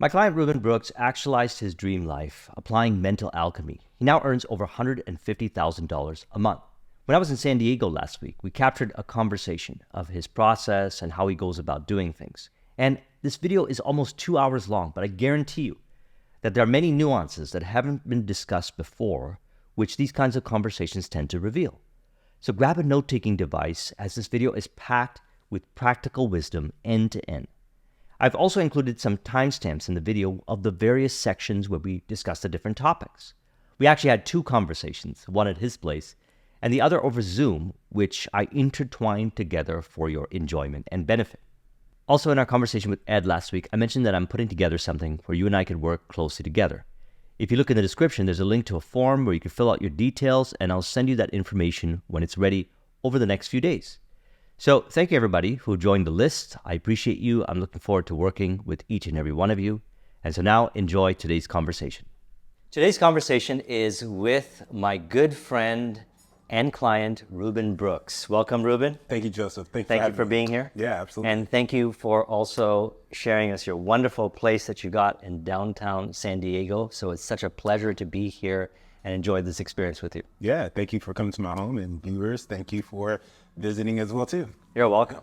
My client Reuben Brooks actualized his dream life applying mental alchemy. He now earns over $150,000 a month. When I was in San Diego last week, we captured a conversation of his process and how he goes about doing things. And this video is almost 2 hours long, but I guarantee you that there are many nuances that haven't been discussed before, which these kinds of conversations tend to reveal. So grab a note-taking device, as this video is packed with practical wisdom end to end. I've also included some timestamps in the video of the various sections where we discussed the different topics. We actually had 2 conversations, one at his place and the other over Zoom, which I intertwined together for your enjoyment and benefit. Also, in our conversation with Ed last week, I mentioned that I'm putting together something where you and I could work closely together. If you look in the description, there's a link to a form where you can fill out your details, and I'll send you that information when it's ready over the next few days. So thank you, everybody who joined the list. I appreciate you. I'm looking forward to working with each and every one of you. And so now enjoy today's conversation. Today's conversation is with my good friend and client, Reuben Brooks. Welcome, Reuben. Thank you, Joseph. Thank you for being here. Yeah, absolutely. And thank you for also sharing us your wonderful place that you got in downtown San Diego. So it's such a pleasure to be here and enjoy this experience with you. Yeah, thank you for coming to my home, and viewers, thank you for visiting as well too. You're welcome.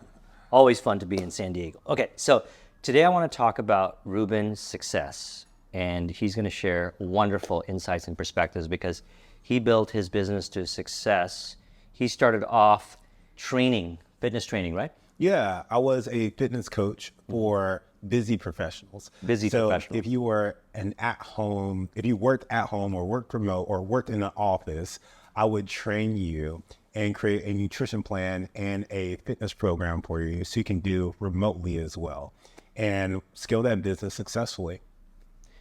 Always fun to be in San Diego. Okay, so today I want to talk about Reuben's success, and he's going to share wonderful insights and perspectives because he built his business to success. He started off training, fitness training, right? Yeah, I was a fitness coach for busy professionals. So if you were if you worked at home or worked remote or worked in an office, I would train you and create a nutrition plan and a fitness program for you so you can do remotely as well and scale that business successfully.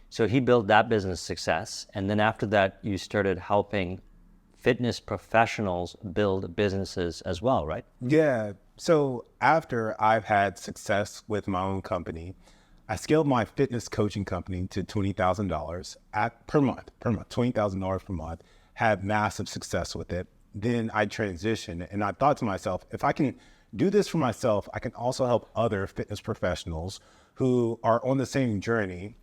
So he built that business success, and then after that, you started helping fitness professionals build businesses as well, right? Yeah. So after I've had success with my own company, I scaled my fitness coaching company to $20,000 per month, $20,000 per month, had massive success with it. Then I transitioned and I thought to myself, if I can do this for myself, I can also help other fitness professionals who are on the same journey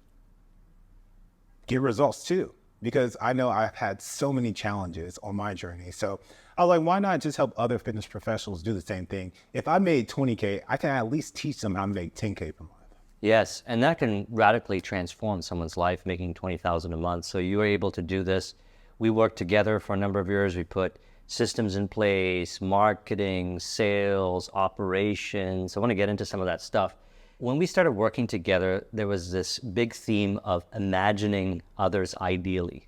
get results too, because I know I've had so many challenges on my journey. So I was like, why not just help other fitness professionals do the same thing? If I made 20K, I can at least teach them how to make 10K per month. Yes, and that can radically transform someone's life, making $20,000 a month. So you were able to do this. We worked together for a number of years. We put systems in place, marketing, sales, operations. I want to get into some of that stuff. When we started working together, there was this big theme of imagining others ideally.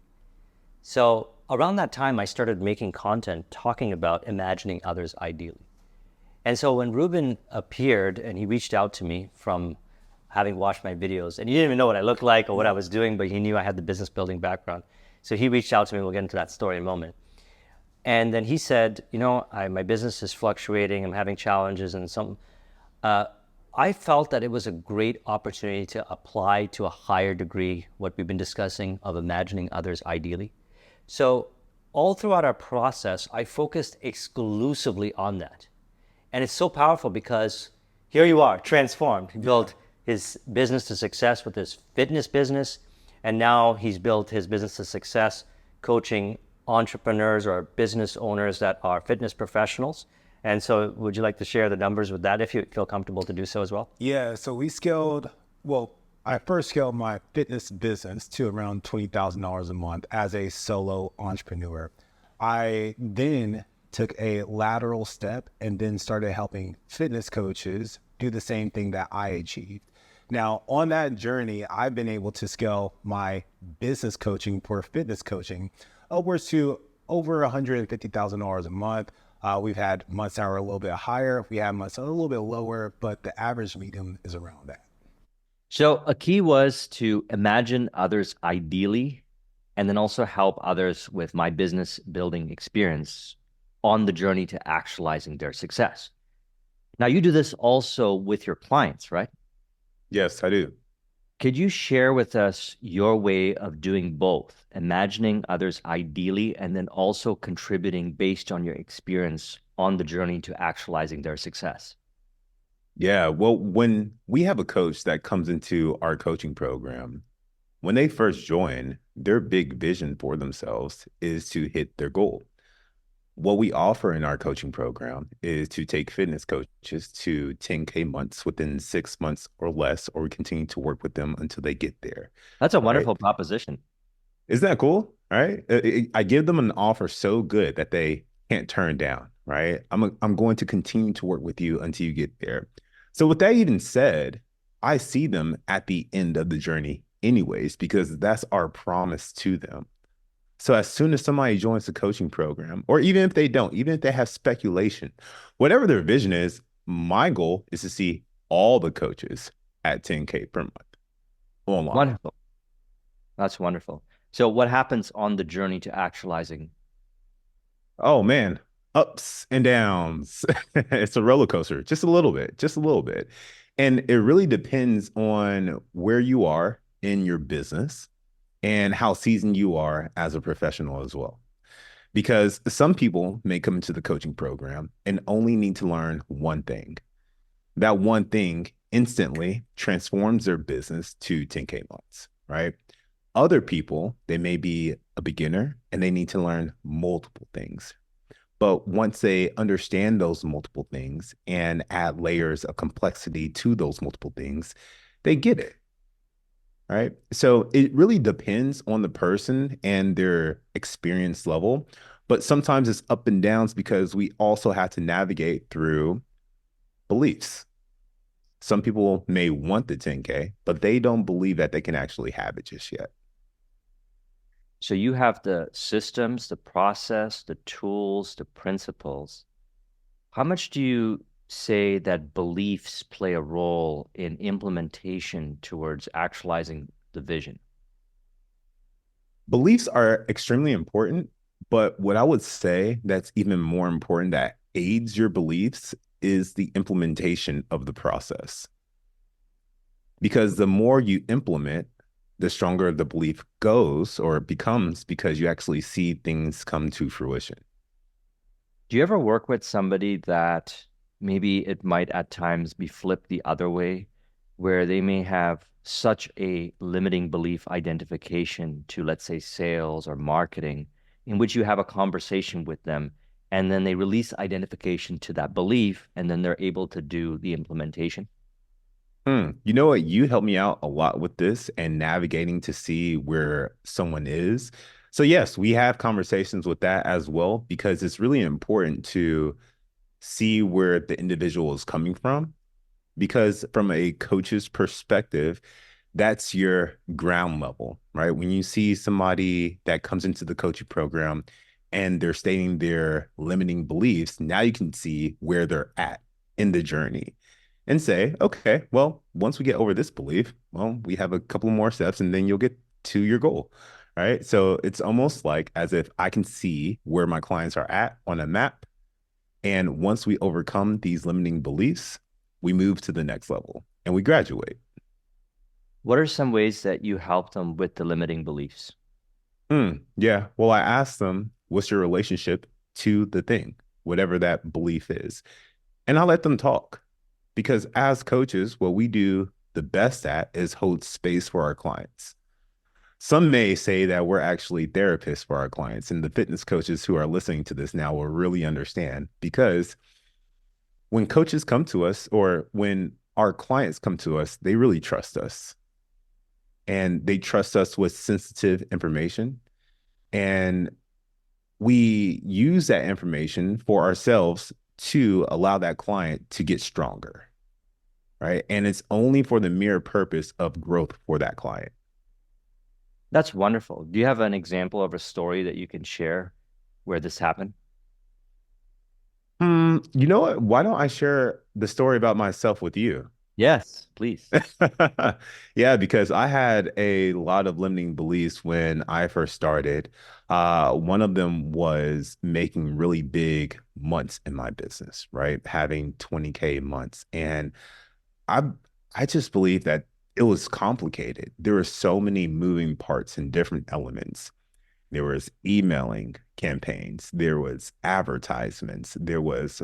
So around that time, I started making content talking about imagining others ideally. And so when Reuben appeared and he reached out to me from having watched my videos, and he didn't even know what I looked like or what I was doing, but he knew I had the business building background. So he reached out to me. We'll get into that story in a moment. And then he said, my business is fluctuating. I'm having challenges and I felt that it was a great opportunity to apply to a higher degree what we've been discussing of imagining others ideally. So all throughout our process, I focused exclusively on that. And it's so powerful because here you are, transformed. He built his business to success with his fitness business, and now he's built his business to success coaching entrepreneurs or business owners that are fitness professionals. And so would you like to share the numbers with that if you feel comfortable to do so as well? Yeah, so I first scaled my fitness business to around $20,000 a month as a solo entrepreneur. I then took a lateral step and then started helping fitness coaches do the same thing that I achieved. Now, on that journey, I've been able to scale my business coaching for fitness coaching upwards to over $150,000 a month. We've had months that are a little bit higher. We have months that are a little bit lower, but the average medium is around that. So a key was to imagine others ideally, and then also help others with my business building experience on the journey to actualizing their success. Now, you do this also with your clients, right? Yes, I do. Could you share with us your way of doing both, imagining others ideally and then also contributing based on your experience on the journey to actualizing their success? Yeah, well, when we have a coach that comes into our coaching program, when they first join, their big vision for themselves is to hit their goal. What we offer in our coaching program is to take fitness coaches to 10K months within 6 months or less, or we continue to work with them until they get there, That's a right? wonderful proposition. Isn't that cool? Right? I give them an offer so good that they can't turn down, right? I'm going to continue to work with you until you get there. So with that even said, I see them at the end of the journey anyways, because that's our promise to them. So as soon as somebody joins the coaching program, or even if they don't, even if they have speculation, whatever their vision is, my goal is to see all the coaches at 10K per month online. Wonderful. That's wonderful. So what happens on the journey to actualizing? Oh man, ups and downs. It's a roller coaster, just a little bit, just a little bit. And it really depends on where you are in your business and how seasoned you are as a professional as well. Because some people may come into the coaching program and only need to learn one thing. That one thing instantly transforms their business to 10K months, right? Other people, they may be a beginner and they need to learn multiple things. But once they understand those multiple things and add layers of complexity to those multiple things, they get it. Right. So it really depends on the person and their experience level. But sometimes it's up and downs because we also have to navigate through beliefs. Some people may want the 10K, but they don't believe that they can actually have it just yet. So you have the systems, the process, the tools, the principles. How much do you say that beliefs play a role in implementation towards actualizing the vision? Beliefs are extremely important, but what I would say that's even more important that aids your beliefs is the implementation of the process. Because the more you implement, the stronger the belief goes or it becomes because you actually see things come to fruition. Do you ever work with somebody that maybe it might at times be flipped the other way, where they may have such a limiting belief identification to, let's say, sales or marketing, in which you have a conversation with them and then they release identification to that belief and then they're able to do the implementation? You know what? You helped me out a lot with this and navigating to see where someone is. So, yes, we have conversations with that as well because it's really important to see where the individual is coming from. Because from a coach's perspective, that's your ground level, right? When you see somebody that comes into the coaching program and they're stating their limiting beliefs, now you can see where they're at in the journey and say, okay, well, once we get over this belief, well, we have a couple more steps and then you'll get to your goal, right? So it's almost like as if I can see where my clients are at on a map. And once we overcome these limiting beliefs, we move to the next level and we graduate. What are some ways that you help them with the limiting beliefs? Yeah. Well, I asked them, what's your relationship to the thing, whatever that belief is? And I let them talk because as coaches, what we do the best at is hold space for our clients. Some may say that we're actually therapists for our clients, and the fitness coaches who are listening to this now will really understand because when coaches come to us or when our clients come to us, they really trust us and they trust us with sensitive information. And we use that information for ourselves to allow that client to get stronger, right? And it's only for the mere purpose of growth for that client. That's wonderful. Do you have an example of a story that you can share where this happened? You know what? Why don't I share the story about myself with you? Yes, please. Yeah, because I had a lot of limiting beliefs when I first started. One of them was making really big months in my business, right? Having 20K months. And I I just believe that it was complicated. There were so many moving parts and different elements. There was emailing campaigns, there was advertisements, there was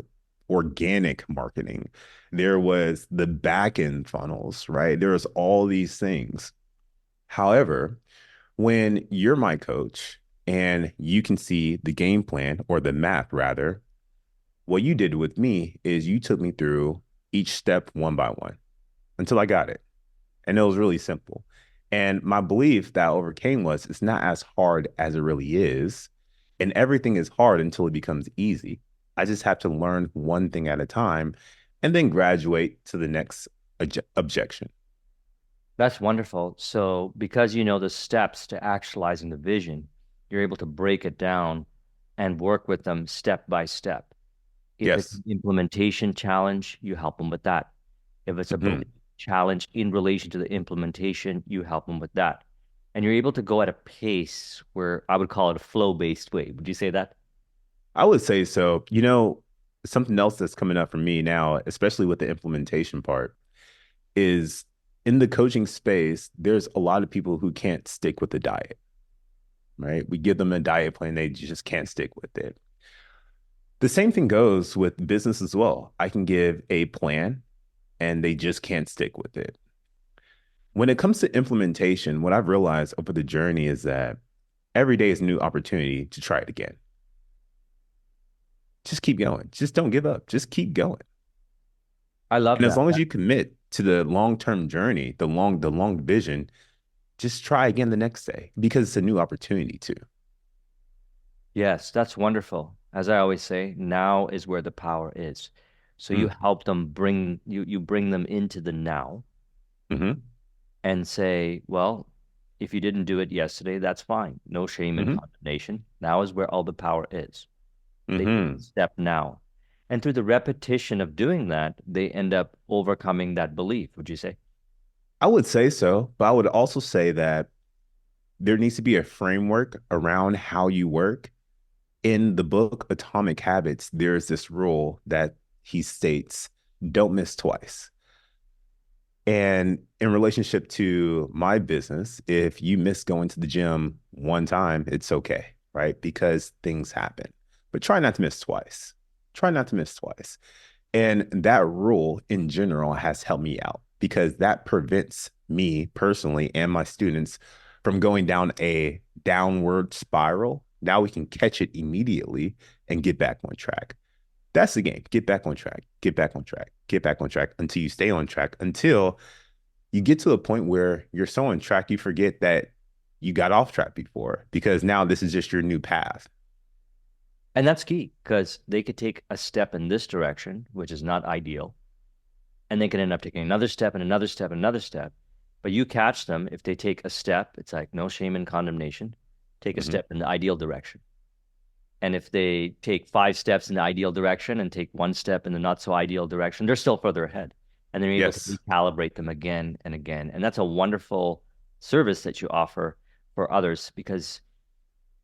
organic marketing. There was the back end funnels, right? There was all these things. However, when you're my coach and you can see the game plan or the map rather, what you did with me is you took me through each step one by one until I got it. And it was really simple. And my belief that I overcame was it's not as hard as it really is. And everything is hard until it becomes easy. I just have to learn one thing at a time and then graduate to the next objection. That's wonderful. So because you know the steps to actualizing the vision, you're able to break it down and work with them step by step. If it's Yes. an implementation challenge, you help them with that. If it's a belief Mhm. challenge in relation to the implementation, you help them with that. And you're able to go at a pace where I would call it a flow-based way. Would you say that? I would say so. Something else that's coming up for me now, especially with the implementation part, is in the coaching space, there's a lot of people who can't stick with the diet, right? We give them a diet plan, they just can't stick with it. The same thing goes with business as well. I can give a plan and they just can't stick with it. When it comes to implementation, what I've realized over the journey is that every day is a new opportunity to try it again. Just keep going. Just don't give up. Just keep going. I love And as that. long as you commit to the long-term journey, the long vision, just try again the next day because it's a new opportunity too. Yes, that's wonderful. As I always say, now is where the power is. So you Mm. help them you bring them into the now Hmm. and say, well, if you didn't do it yesterday, that's fine. No shame and Hmm. condemnation. Now is where all the power is. They take a Hmm. step now. And through the repetition of doing that, they end up overcoming that belief, would you say? I would say so, but I would also say that there needs to be a framework around how you work. In the book Atomic Habits, there's this rule that he states, don't miss twice. And in relationship to my business, if you miss going to the gym one time, it's okay, right? Because things happen. But try not to miss twice. Try not to miss twice. And that rule in general has helped me out because that prevents me personally and my students from going down a downward spiral. Now we can catch it immediately and get back on track. That's the game. Get back on track, get back on track, get back on track until you stay on track, until you get to a point where you're so on track, you forget that you got off track before because now this is just your new path. And that's key because they could take a step in this direction, which is not ideal, and they can end up taking another step and another step and another step. But you catch them if they take a step, it's like no shame and condemnation. Take a Mm-hmm. step in the ideal direction. And if they take 5 steps in the ideal direction and take 1 step in the not so ideal direction, they're still further ahead. And they're able to Yes. recalibrate them again and again. And that's a wonderful service that you offer for others because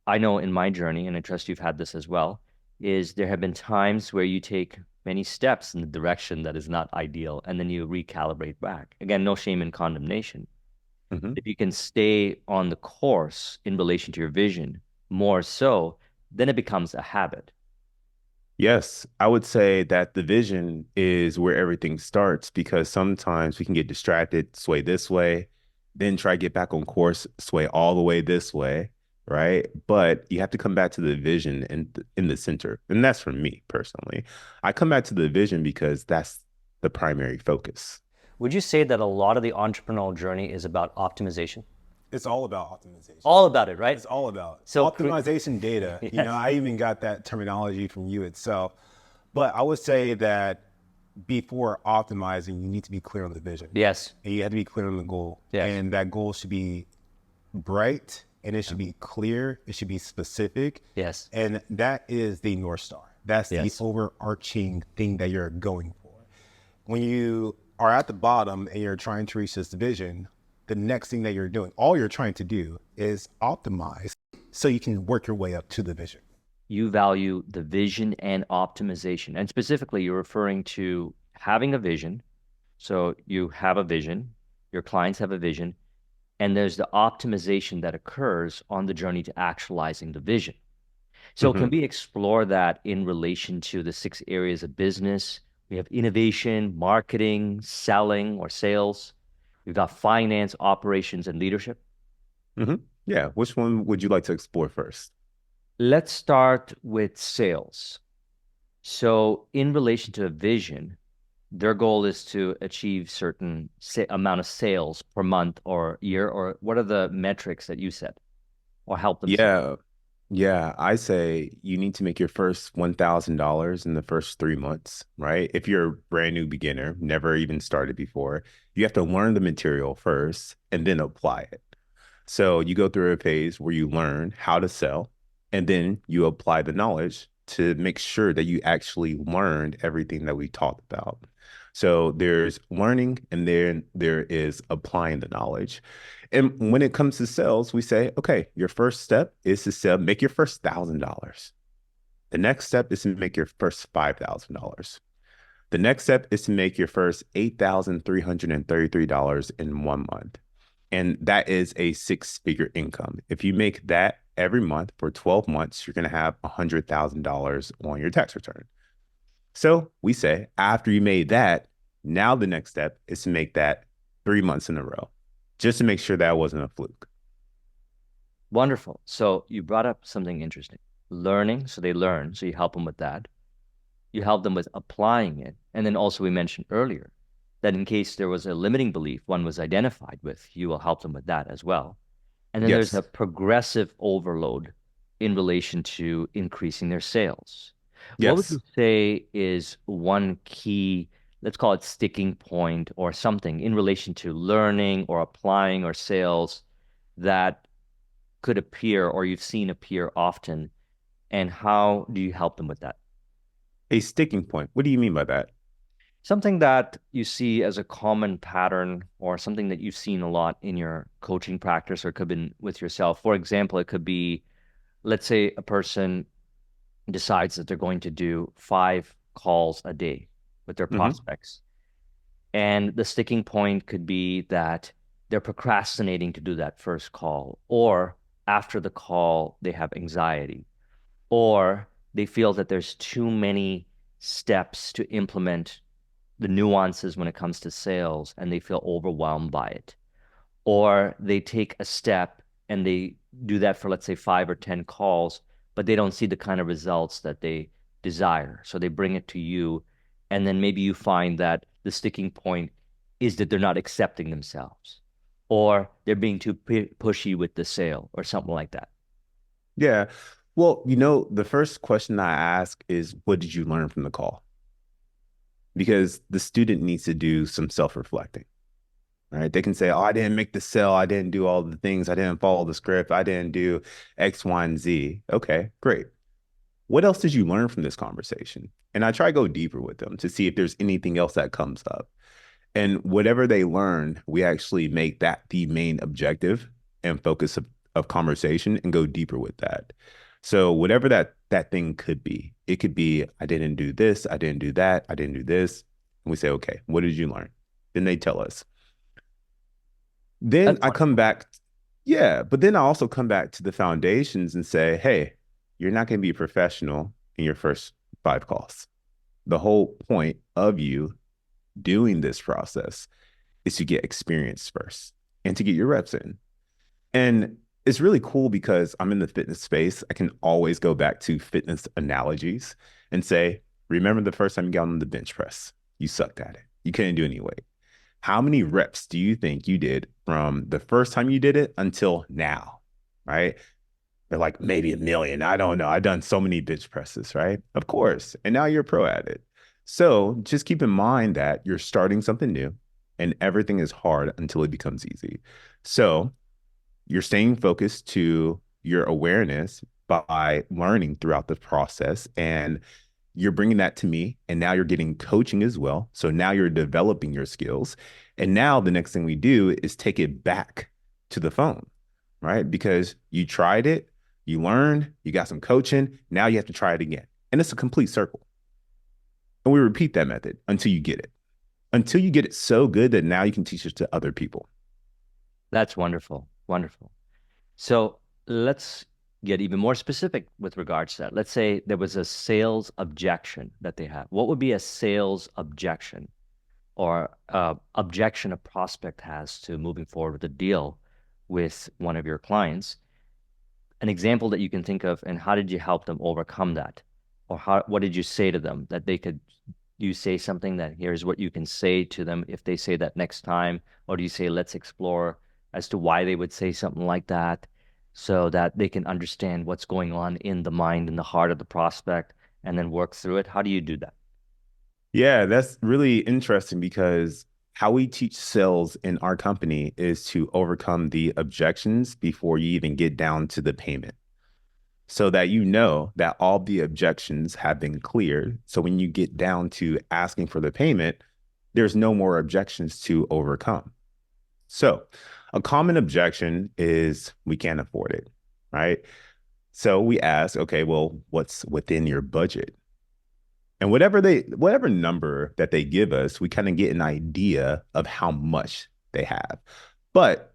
I know in my journey, and I trust you've had this as well, is there have been times where you take many steps in the direction that is not ideal, and then you recalibrate back. Again, no shame and condemnation. Mm-hmm. If you can stay on the course in relation to your vision more so, then it becomes a habit. Yes, I would say that the vision is where everything starts because sometimes we can get distracted, sway this way, then try to get back on course, sway all the way this way, right? But you have to come back to the vision in the center. And that's for me personally. I come back to the vision because that's the primary focus. Would you say that a lot of the entrepreneurial journey is about optimization? It's all about optimization. All about it, right? It's all about So, optimization data. yes. I even got that terminology from you itself. But I would say that before optimizing, you need to be clear on the vision. Yes. And you have to be clear on the goal. Yes. And that goal should be bright and it should be clear. It should be specific. Yes. And that is the North Star. That's Yes. the overarching thing that you're going for. When you are at the bottom and you're trying to reach this vision, the next thing that you're doing, all you're trying to do is optimize so you can work your way up to the vision. You value the vision and optimization. And specifically, you're referring to having a vision. So you have a vision, your clients have a vision, and there's the optimization that occurs on the journey to actualizing the vision. So can we explore that in relation to the 6 areas of business? We have innovation, marketing, selling or sales. We've got finance, operations, and leadership. hmm Yeah. Which one would you like to explore first? Let's start with sales. So in relation to a vision, their goal is to achieve certain amount of sales per month or year, or what are the metrics that you set or help them set? Yeah. Yeah. I say you need to make your first $1,000 in the first 3 months, right? If you're a brand new beginner, never even started before, you have to learn the material first and then apply it. So you go through a phase where you learn how to sell and then you apply the knowledge to make sure that you actually learned everything that we talked about. So there's learning and then there is applying the knowledge. And when it comes to sales, we say, okay, your first step is to sell, make your first $1,000. The next step is to make your first $5,000. The next step is to make your first $8,333 in 1 month. And that is a 6-figure income. If you make that every month for 12 months, you're going to have $100,000 on your tax return. So we say after you made that, now the next step is to make that 3 months in a row, just to make sure that wasn't a fluke. Wonderful. So you brought up something interesting. Learning, so they learn, so you help them with that. You help them with applying it. And then also we mentioned earlier that in case there was a limiting belief one was identified with, you will help them with that as well. And then there's a Yes. progressive overload in relation to increasing their sales. What would you Yes. say is one key, let's call it sticking point or something in relation to learning or applying or sales that could appear or you've seen appear often? And how do you help them with that? A sticking point. What do you mean by that? Something that you see as a common pattern or something that you've seen a lot in your coaching practice or could have been with yourself. For example, it could be, let's say a person decides that they're going to do 5 calls a day with their hmm prospects. And the sticking point could be that they're procrastinating to do that first call, or after the call, they have anxiety, or they feel that there's too many steps to implement the nuances when it comes to sales and they feel overwhelmed by it. Or they take a step and they do that for, let's say, 5 or 10 calls, but they don't see the kind of results that they desire. So they bring it to you. And then maybe you find that the sticking point is that they're not accepting themselves or they're being too pushy with the sale or something like that. Yeah. Well, the first question I ask is, what did you learn from the call? Because the student needs to do some self-reflecting, right? They can say, oh, I didn't make the sale. I didn't do all the things. I didn't follow the script. I didn't do X, Y, and Z. Okay, great. What else did you learn from this conversation? And I try to go deeper with them to see if there's anything else that comes up. And whatever they learn, we actually make that the main objective and focus of conversation and go deeper with that. So whatever that thing could be, it could be, I didn't do this, I didn't do that, I didn't do this. And we say, okay, what did you learn? Then they tell us. Then That's I come wonderful. back, yeah, but then I also come back to the foundations and say, hey, you're not going to be a professional in your first 5 calls. The whole point of you doing this process is to get experience first and to get your reps in. And it's really cool because I'm in the fitness space. I can always go back to fitness analogies and say, remember the first time you got on the bench press? You sucked at it. You couldn't do any weight. How many reps do you think you did from the first time you did it until now? Right? They're like, maybe a million. I don't know. I've done so many bench presses, right? Of course. And now you're a pro at it. So just keep in mind that you're starting something new and everything is hard until it becomes easy. So you're staying focused to your awareness by learning throughout the process. And you're bringing that to me. And now you're getting coaching as well. So now you're developing your skills. And now the next thing we do is take it back to the phone, right? Because you tried it, you learned, you got some coaching. Now you have to try it again. And it's a complete circle. And we repeat that method until you get it so good that now you can teach it to other people. That's wonderful. Wonderful. So let's get even more specific with regards to that. Let's say there was a sales objection that they have. What would be a sales objection or objection a prospect has to moving forward with a deal with one of your clients? An example that you can think of, and how did you help them overcome that? Or what did you say to them that they could, you say something that here's what you can say to them if they say that next time? Or do you say, let's explore as to why they would say something like that so that they can understand what's going on in the mind and the heart of the prospect and then work through it? How do you do that? Yeah, that's really interesting because how we teach sales in our company is to overcome the objections before you even get down to the payment, so that you know that all the objections have been cleared. So when you get down to asking for the payment, there's no more objections to overcome. So a common objection is we can't afford it, right? So we ask, okay, well, what's within your budget? And whatever number that they give us, we kind of get an idea of how much they have. But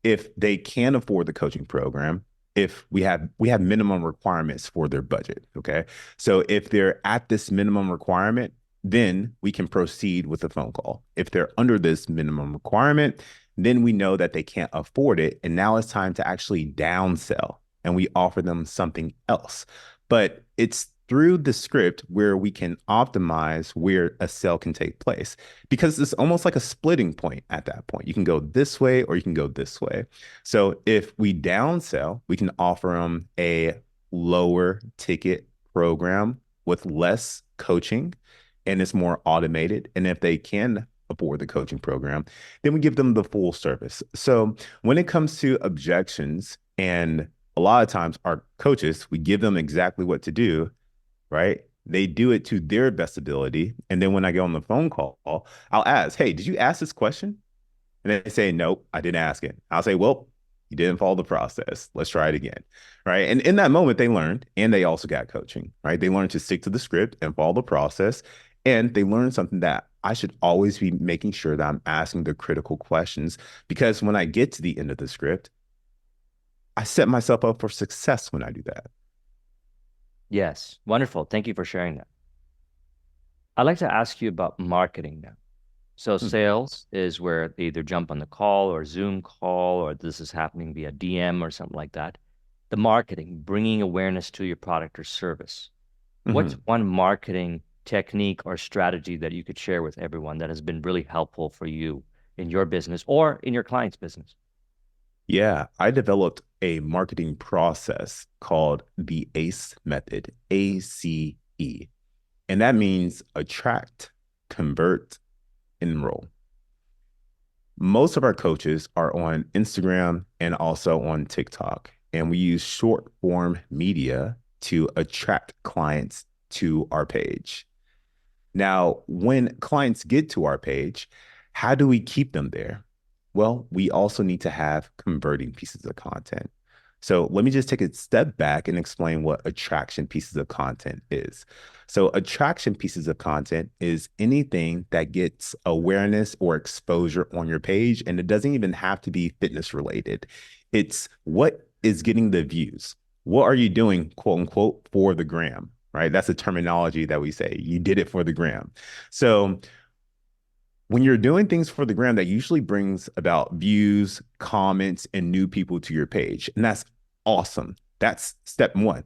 if they can afford the coaching program, if we have minimum requirements for their budget, okay? So if they're at this minimum requirement, then we can proceed with a phone call. If they're under this minimum requirement, then we know that they can't afford it, and now it's time to actually downsell, and we offer them something else. But it's through the script where we can optimize where a sale can take place, because it's almost like a splitting point at that point. You can go this way or you can go this way. So if we downsell, we can offer them a lower ticket program with less coaching, and it's more automated. And if they can afford the coaching program, then we give them the full service. So when it comes to objections, and a lot of times our coaches, we give them exactly what to do, right? They do it to their best ability. And then when I get on the phone call, I'll ask, hey, did you ask this question? And they say, nope, I didn't ask it. I'll say, well, you didn't follow the process. Let's try it again. Right. And in that moment, they learned, and they also got coaching, right? They learned to stick to the script and follow the process. And they learned something, that I should always be making sure that I'm asking the critical questions, because when I get to the end of the script, I set myself up for success when I do that. Yes, wonderful. Thank you for sharing that. I'd like to ask you about marketing now. So Hmm. sales is where they either jump on the call or Zoom call, or this is happening via DM or something like that. The marketing, bringing awareness to your product or service. What's Mhm. one marketing technique or strategy that you could share with everyone that has been really helpful for you in your business or in your client's business? Yeah, I developed a marketing process called the ACE method, ACE. And that means attract, convert, enroll. Most of our coaches are on Instagram and also on TikTok, and we use short form media to attract clients to our page. Now, when clients get to our page, how do we keep them there? Well, we also need to have converting pieces of content. So let me just take a step back and explain what attraction pieces of content is. So attraction pieces of content is anything that gets awareness or exposure on your page, and it doesn't even have to be fitness related. It's what is getting the views. What are you doing, quote unquote, for the gram, right? That's a terminology that we say. You did it for the gram. So when you're doing things for the gram, that usually brings about views, comments, and new people to your page. And that's awesome. That's step one.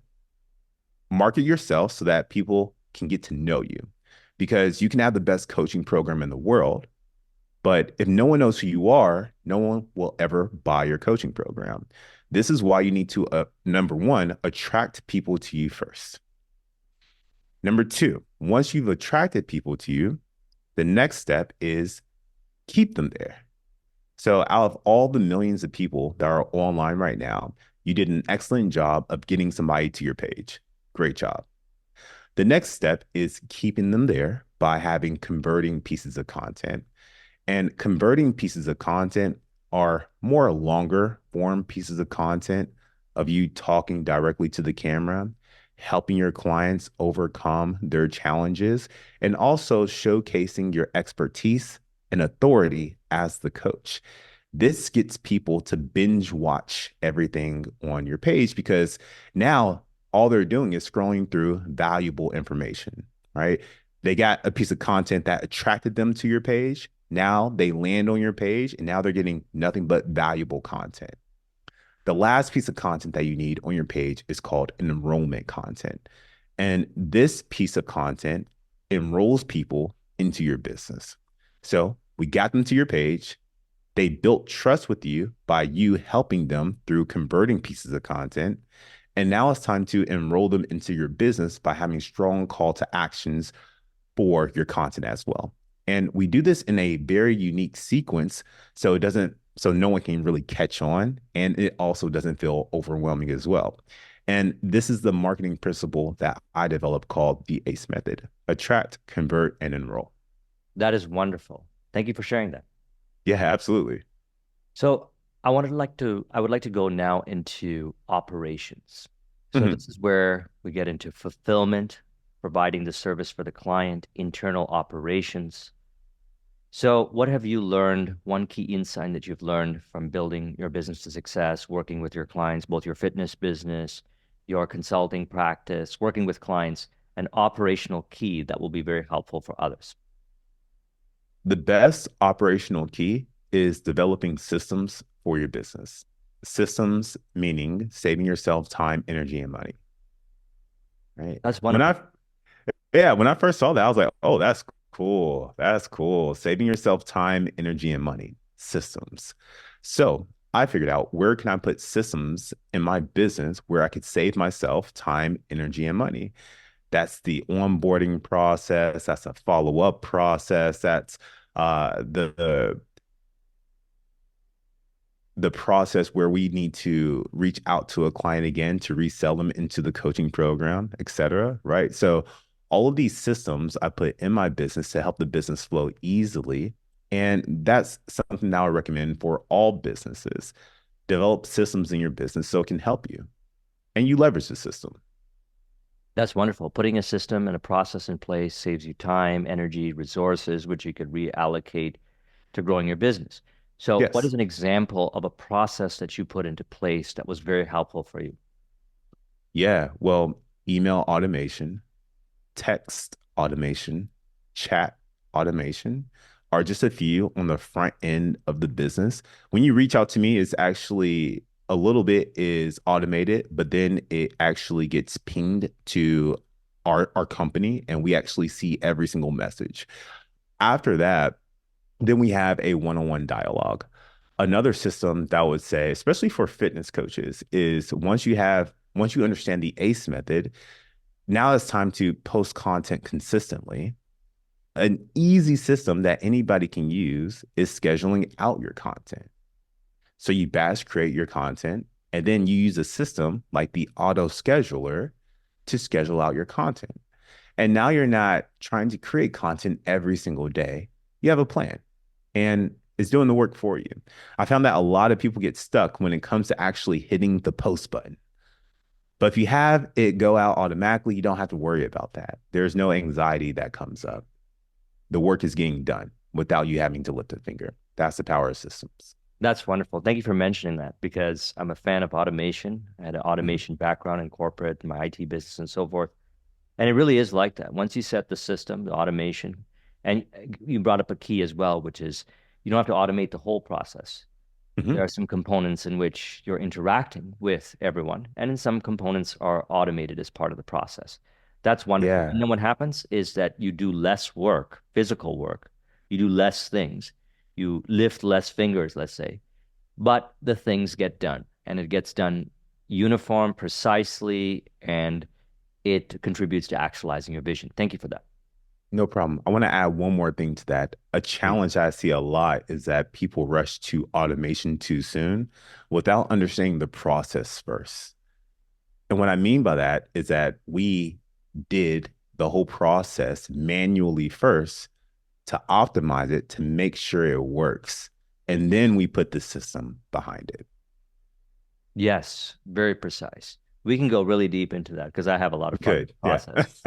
Market yourself so that people can get to know you, because you can have the best coaching program in the world, but if no one knows who you are, no one will ever buy your coaching program. This is why you need to, number one, attract people to you first. Number two, once you've attracted people to you, the next step is keep them there. So out of all the millions of people that are online right now, you did an excellent job of getting somebody to your page. Great job. The next step is keeping them there by having converting pieces of content. And converting pieces of content are more longer form pieces of content of you talking directly to the camera, helping your clients overcome their challenges, and also showcasing your expertise and authority as the coach. This gets people to binge watch everything on your page because now all they're doing is scrolling through valuable information, right? They got a piece of content that attracted them to your page. Now they land on your page and now they're getting nothing but valuable content. The last piece of content that you need on your page is called enrollment content. And this piece of content enrolls people into your business. So we got them to your page. They built trust with you by you helping them through converting pieces of content. And now it's time to enroll them into your business by having strong call to actions for your content as well. And we do this in a very unique sequence so no one can really catch on, and it also doesn't feel overwhelming as well. And this is the marketing principle that I developed called the ACE method: attract, convert, and enroll. That is wonderful. Thank you for sharing that. Yeah, absolutely. So I would like to go now into operations. So Mhm. this is where we get into fulfillment, providing the service for the client, internal operations. So what have you learned, one key insight that you've learned from building your business to success, working with your clients, both your fitness business, your consulting practice, working with clients, an operational key that will be very helpful for others? The best operational key is developing systems for your business. Systems meaning saving yourself time, energy, and money. Right. That's When wonderful. I Yeah, when I first saw that, I was like, oh, that's cool. That's cool. Saving yourself time, energy, and money. Systems. So I figured out, where can I put systems in my business where I could save myself time, energy, and money? That's the onboarding process. That's a follow-up process. That's the process where we need to reach out to a client again to resell them into the coaching program, et cetera. Right. So all of these systems I put in my business to help the business flow easily. And that's something that I would recommend for all businesses. Develop systems in your business so it can help you and you leverage the system. That's wonderful. Putting a system and a process in place saves you time, energy, resources, which you could reallocate to growing your business. So, what is Yes. an example of a process that you put into place that was very helpful for you? Yeah. Well, email automation, text automation, chat automation are just a few on the front end of the business. When you reach out to me, it's actually a little bit is automated, but then it actually gets pinged to our company and we actually see every single message. After that, then we have a one-on-one dialogue. Another system that I would say, especially for fitness coaches, is once you understand the ACE method, now it's time to post content consistently. An easy system that anybody can use is scheduling out your content. So you batch create your content, and then you use a system like the auto scheduler to schedule out your content. And now you're not trying to create content every single day. You have a plan and it's doing the work for you. I found that a lot of people get stuck when it comes to actually hitting the post button. But if you have it go out automatically, you don't have to worry about that. There's no anxiety that comes up. The work is getting done without you having to lift a finger. That's the power of systems. That's wonderful. Thank you for mentioning that because I'm a fan of automation. I had an Mhm. automation background in corporate, my IT business, and so forth. And it really is like that. Once you set the system, the automation, and you brought up a key as well, which is you don't have to automate the whole process. There Mhm. are some components in which you're interacting with everyone, and in some components are automated as part of the process. That's wonderful. And Yeah. then what happens is that you do less work, physical work. You do less things. You lift less fingers, let's say, but the things get done, and it gets done uniform, precisely, and it contributes to actualizing your vision. Thank you for that. No problem. I want to add one more thing to that. A Please. challenge I see a lot is that people rush to automation too soon without understanding the process first. And what I mean by that is that we did the whole process manually first to optimize it to make sure it works. And then we put the system behind it. Yes, very precise. We can go really deep into that because I have a lot of fun with Good. the Yeah. process.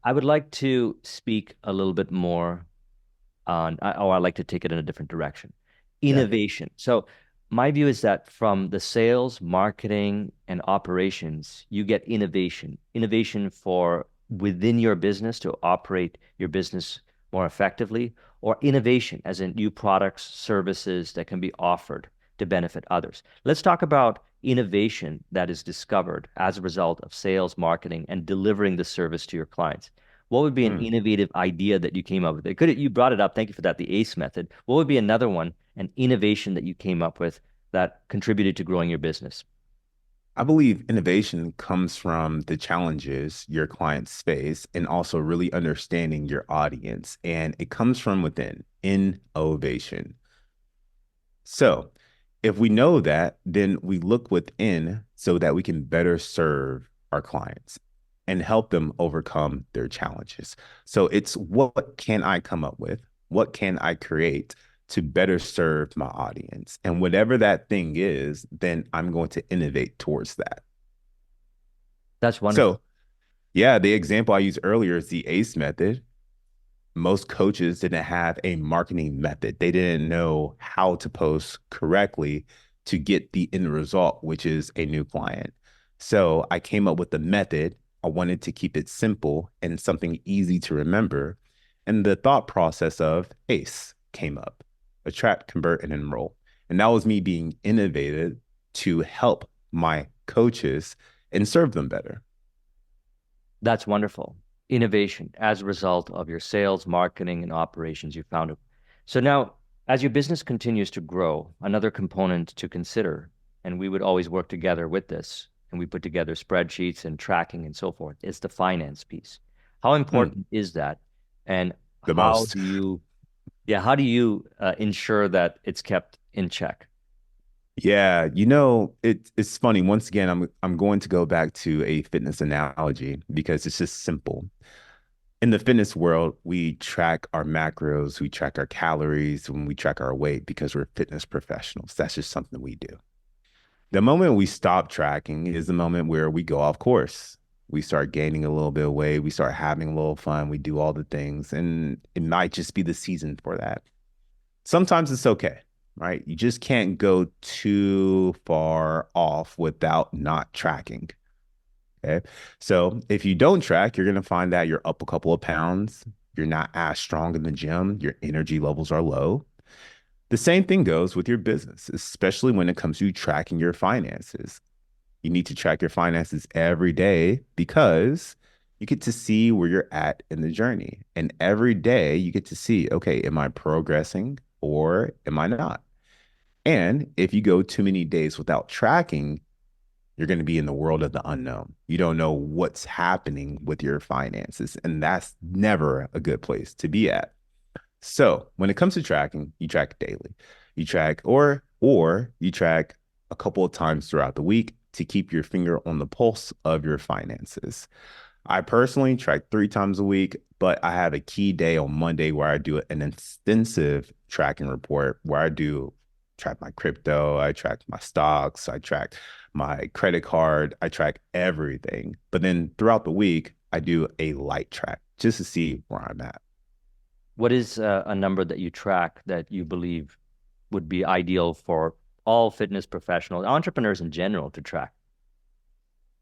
I would like to speak a little bit more on, or I'd like to take it in a different direction. Yeah. innovation. So my view is that from the sales, marketing, and operations, you get innovation for within your business to operate your business more effectively, or innovation as in new products, services that can be offered to benefit others. Let's talk about innovation that is discovered as a result of sales, marketing, and delivering the service to your clients. What would be an Mm. innovative idea that you came up with? You brought it up. Thank you for that, the ACE method. What would be another one, an innovation that you came up with that contributed to growing your business? I believe innovation comes from the challenges your clients face and also really understanding your audience. And it comes from within innovation. So if we know that, then we look within so that we can better serve our clients and help them overcome their challenges. So it's what can I come up with? What can I create to better serve my audience? And whatever that thing is, then I'm going to innovate towards that. That's wonderful. So, yeah, the example I used earlier is the ACE method. Most coaches didn't have a marketing method. They didn't know how to post correctly to get the end result, which is a new client. So I came up with the method. I wanted to keep it simple and something easy to remember. And the thought process of ACE came up: attract, convert, and enroll. And that was me being innovative to help my coaches and serve them better. That's wonderful. Innovation as a result of your sales, marketing, and operations, you found it. So now, as your business continues to grow, another component to consider, and we would always work together with this, and we put together spreadsheets and tracking and so forth, is the finance piece. How Hmm, important is that? And the how most. do you, yeah, how do you ensure that it's kept in check? Yeah, it's funny. Once again, I'm going to go back to a fitness analogy because it's just simple. In the fitness world, we track our macros, we track our calories, when we track our weight because we're fitness professionals. That's just something we do. The moment we stop tracking is the moment where we go off course. We start gaining a little bit of weight, we start having a little fun, we do all the things, and it might just be the season for that. Sometimes it's okay, right? You just can't go too far off without not tracking. Okay. So if you don't track, you're going to find that you're up a couple of pounds. You're not as strong in the gym. Your energy levels are low. The same thing goes with your business, especially when it comes to tracking your finances. You need to track your finances every day because you get to see where you're at in the journey. And every day you get to see, okay, am I progressing or am I not? And if you go too many days without tracking, you're going to be in the world of the unknown. You don't know what's happening with your finances. And that's never a good place to be at. So when it comes to tracking, you track daily. You track or you track a couple of times throughout the week to keep your finger on the pulse of your finances. I personally track 3 times a week, but I have a key day on Monday where I do an extensive tracking report where I do track my crypto, I track my stocks, I track my credit card, I track everything. But then throughout the week, I do a light track just to see where I'm at. What is a number that you track that you believe would be ideal for all fitness professionals, entrepreneurs in general to track?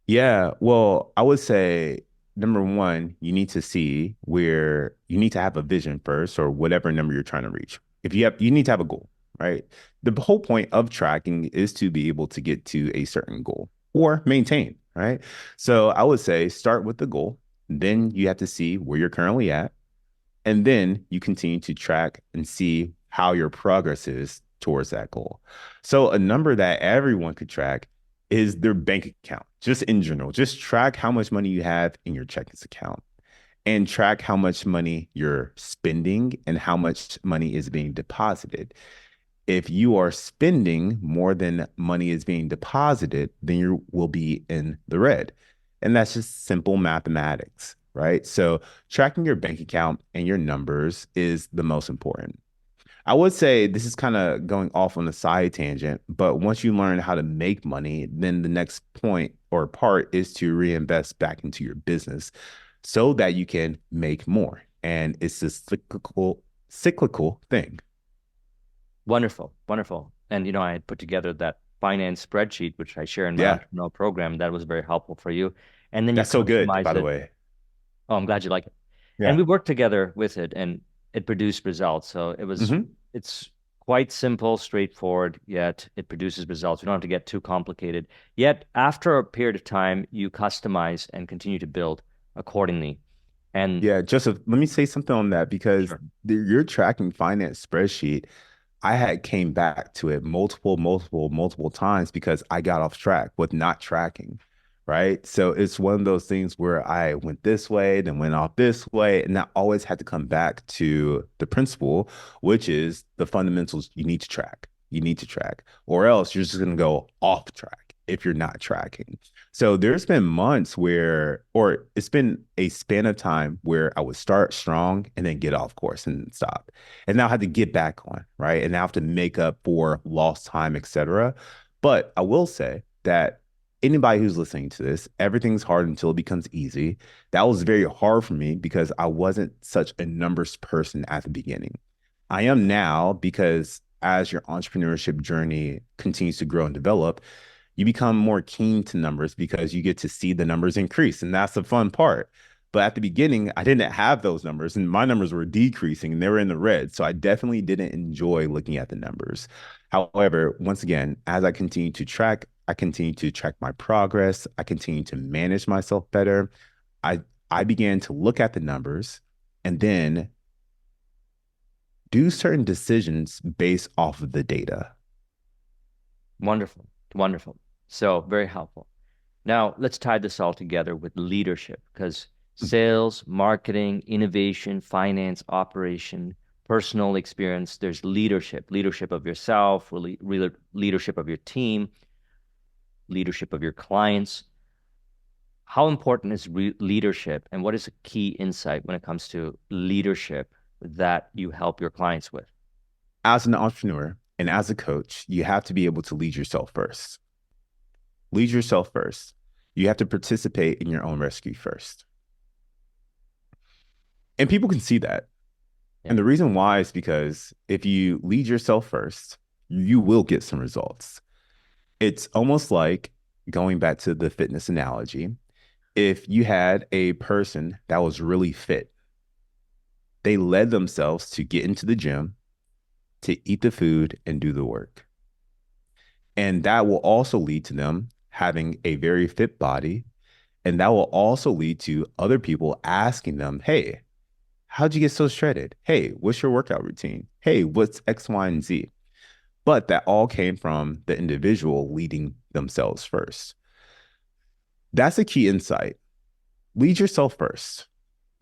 Yeah, well, I would say number one, you need to have a vision first or whatever number you're trying to reach. You need to have a goal, right? The whole point of tracking is to be able to get to a certain goal or maintain, right? So I would say start with the goal, then you have to see where you're currently at, and then you continue to track and see how your progress is towards that goal. So a number that everyone could track is their bank account, just in general. Just track how much money you have in your checking account and track how much money you're spending and how much money is being deposited. If you are spending more than money is being deposited, then you will be in the red. And that's just simple mathematics, right? So tracking your bank account and your numbers is the most important. I would say this is kind of going off on a side tangent, but once you learn how to make money, then the next point or part is to reinvest back into your business so that you can make more. And it's a cyclical thing. Wonderful, wonderful. And I had put together that finance spreadsheet, which I share in my Yeah, entrepreneurial program. That was very helpful for you. And then you that's so good, customize by the it. way. Oh, I'm glad you like it. And Yeah. we worked together with it, and it produced results. So Hmm. it's quite simple, straightforward, yet it produces results. We don't have to get too complicated. Yet after a period of time, you customize and continue to build accordingly. And Yeah, Joseph, let me say something on that because sure. your tracking finance spreadsheet, I had came back to it multiple times because I got off track with not tracking, right? So it's one of those things where I went this way, then went off this way, and I always had to come back to the principle, which is the fundamentals you need to track. You need to track, or else you're just going to go off track if you're not tracking. So there's been months where, or it's been a span of time where I would start strong and then get off course and stop and now I had to get back on, right? And now I have to make up for lost time, etc. But I will say that anybody who's listening to this, everything's hard until it becomes easy. That was very hard for me because I wasn't such a numbers person at the beginning. I am now because as your entrepreneurship journey continues to grow and develop, you become more keen to numbers because you get to see the numbers increase. And that's the fun part. But at the beginning, I didn't have those numbers and my numbers were decreasing and they were in the red. So I definitely didn't enjoy looking at the numbers. However, once again, as I continue to track, I continue to track my progress. I continue to manage myself better. I I began to look at the numbers and then do certain decisions based off of the data. Wonderful, wonderful. So very helpful. Now, let's tie this all together with leadership because sales, marketing, innovation, finance, operation, personal experience, there's leadership of yourself, leadership of your team, leadership of your clients. How important is leadership, and what is a key insight when it comes to leadership that you help your clients with? As an entrepreneur and as a coach, you have to be able to lead yourself first. Lead yourself first. You have to participate in your own rescue first. And people can see that. Yeah. And the reason why is because if you lead yourself first, you will get some results. It's almost like going back to the fitness analogy. If you had a person that was really fit, they led themselves to get into the gym, to eat the food, and do the work. And that will also lead to them having a very fit body. And that will also lead to other people asking them, hey, how'd you get so shredded? Hey, what's your workout routine? Hey, what's X, Y, and Z? But that all came from the individual leading themselves first. That's a key insight. Lead yourself first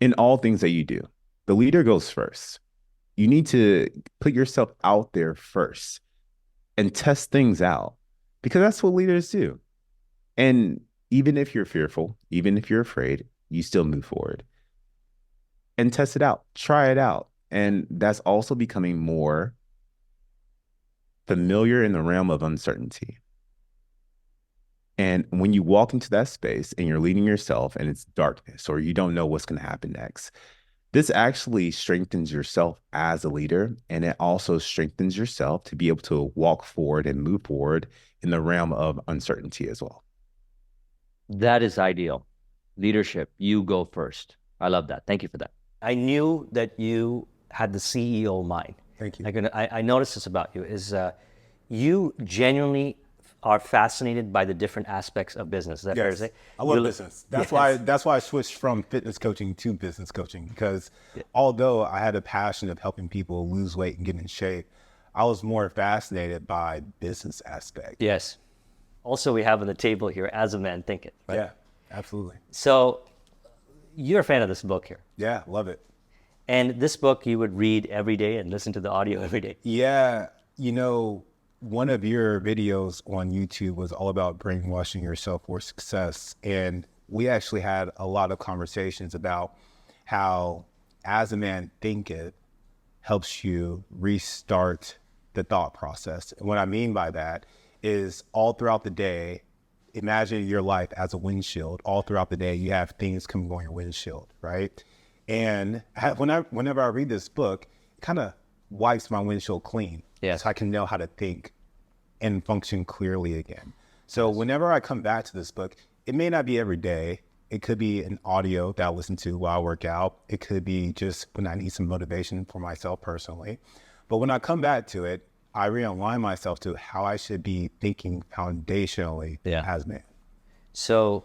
in all things that you do. The leader goes first. You need to put yourself out there first and test things out because that's what leaders do. And even if you're fearful, even if you're afraid, you still move forward and test it out, try it out. And that's also becoming more familiar in the realm of uncertainty. And when you walk into that space and you're leading yourself and it's darkness or you don't know what's going to happen next, this actually strengthens yourself as a leader. And it also strengthens yourself to be able to walk forward and move forward in the realm of uncertainty as well. That is ideal. Leadership, you go first. I love that. Thank you for that. I knew that you had the CEO mind. Thank you. Like, I noticed this about you is you genuinely are fascinated by the different aspects of business. Is that fair to Yes, say? I love You- business. That's Yes. why I switched from fitness coaching to business coaching because although I had a passion of helping people lose weight and get in shape, I was more fascinated by business aspect. Yes. Also, we have on the table here, As a Man Thinketh, right? Yeah, absolutely. So you're a fan of this book here. Yeah, love it. And this book you would read every day and listen to the audio every day. Yeah, one of your videos on YouTube was all about brainwashing yourself for success. And we actually had a lot of conversations about how As a Man Thinketh helps you restart the thought process. And what I mean by that is all throughout the day, imagine your life as a windshield. All throughout the day, you have things coming on your windshield, right? And whenever I read this book, it kind of wipes my windshield clean. Yes. So I can know how to think and function clearly again. So whenever I come back to this book, it may not be every day. It could be an audio that I listen to while I work out. It could be just when I need some motivation for myself personally. But when I come back to it, I realign myself to how I should be thinking foundationally as man. So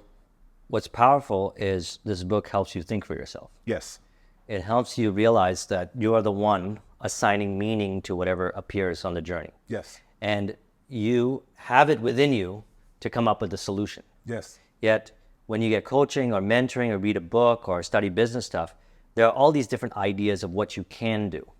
what's powerful is this book helps you think for yourself. Yes. It helps you realize that you are the one assigning meaning to whatever appears on the journey. Yes. And you have it within you to come up with a solution. Yes. Yet when you get coaching or mentoring or read a book or study business stuff, there are all these different ideas of what you can do.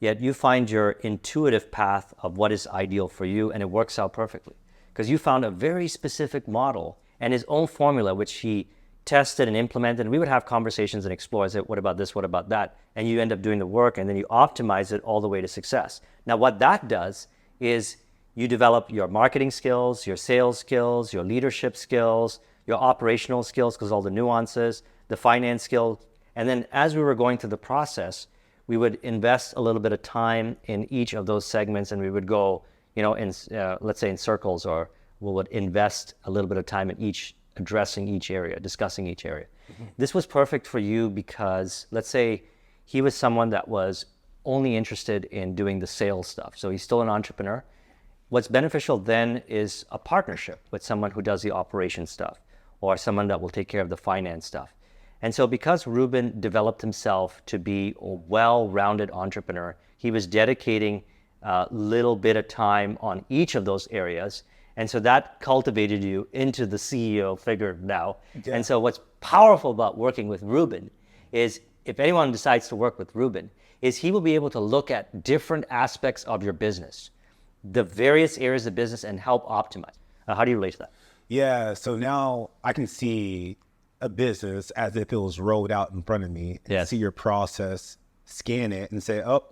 Yet you find your intuitive path of what is ideal for you, and it works out perfectly. Because you found a very specific model and his own formula, which he tested and implemented. And we would have conversations and explore, I said, what about this, what about that? And you end up doing the work, and then you optimize it all the way to success. Now, what that does is you develop your marketing skills, your sales skills, your leadership skills, your operational skills, because all the nuances, the finance skills. And then as we were going through the process, we would invest a little bit of time in each of those segments, and we would go, in let's say in circles, or we would invest a little bit of time in each, addressing each area, discussing each area. Mm-hmm. This was perfect for you because, let's say, he was someone that was only interested in doing the sales stuff. So he's still an entrepreneur. What's beneficial then is a partnership with someone who does the operation stuff, or someone that will take care of the finance stuff. And so because Reuben developed himself to be a well-rounded entrepreneur, he was dedicating a little bit of time on each of those areas. And so that cultivated you into the CEO figure now. Yeah. And so what's powerful about working with Reuben is, if anyone decides to work with Reuben, is he will be able to look at different aspects of your business, the various areas of business, and help optimize. How do you relate to that? Yeah, so now I can see a business as if it was rolled out in front of me, and see your process, scan it, and say, oh,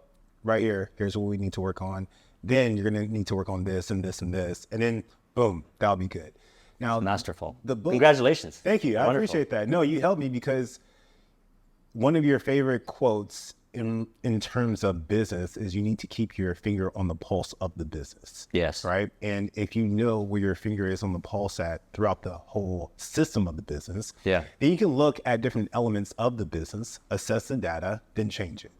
right here, here's what we need to work on. Then you're going to need to work on this and this and this. And then, boom, that'll be good. Now, masterful. The book, congratulations. Thank you. I appreciate that. No, you helped me, because one of your favorite quotes in terms of business is you need to keep your finger on the pulse of the business. Yes. Right. And if you know where your finger is on the pulse at throughout the whole system of the business, then you can look at different elements of the business, assess the data, then change it.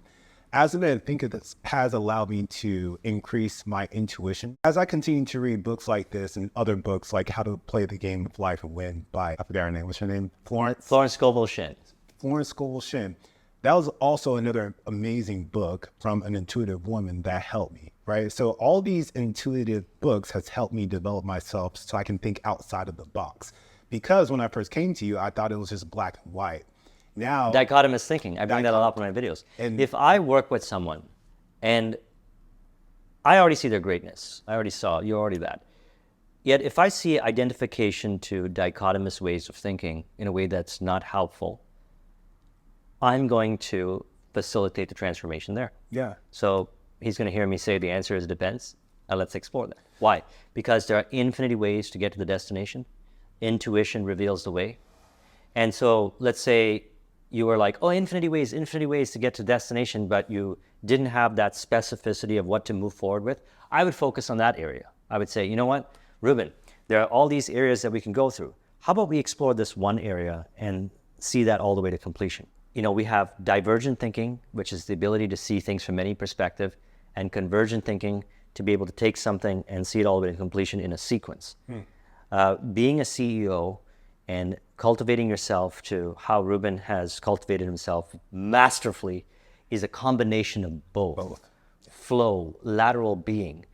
As a man, Thinketh has allowed me to increase my intuition. As I continue to read books like this and other books like How to Play the Game of Life and Win by, I forgot her name, what's her name? Florence Scovel Shinn. Florence Scovel Shinn. That was also another amazing book from an intuitive woman that helped me, right? So all these intuitive books has helped me develop myself so I can think outside of the box. Because when I first came to you, I thought it was just black and white. Now, dichotomous thinking. I bring that a lot in my videos. And if I work with someone and I already see their greatness, I already saw, you're already that. Yet if I see identification to dichotomous ways of thinking in a way that's not helpful, I'm going to facilitate the transformation there. Yeah. So he's going to hear me say the answer is it depends. Let's explore that. Why? Because there are infinity ways to get to the destination. Intuition reveals the way. And so let's say you were like, oh, infinity ways to get to destination, but you didn't have that specificity of what to move forward with. I would focus on that area. I would say, you know what, Reuben, there are all these areas that we can go through. How about we explore this one area and see that all the way to completion? We have divergent thinking, which is the ability to see things from any perspective, and convergent thinking, to be able to take something and see it all the way to completion in a sequence. Being a CEO and cultivating yourself to how Reuben has cultivated himself masterfully is a combination of both. Flow, lateral being,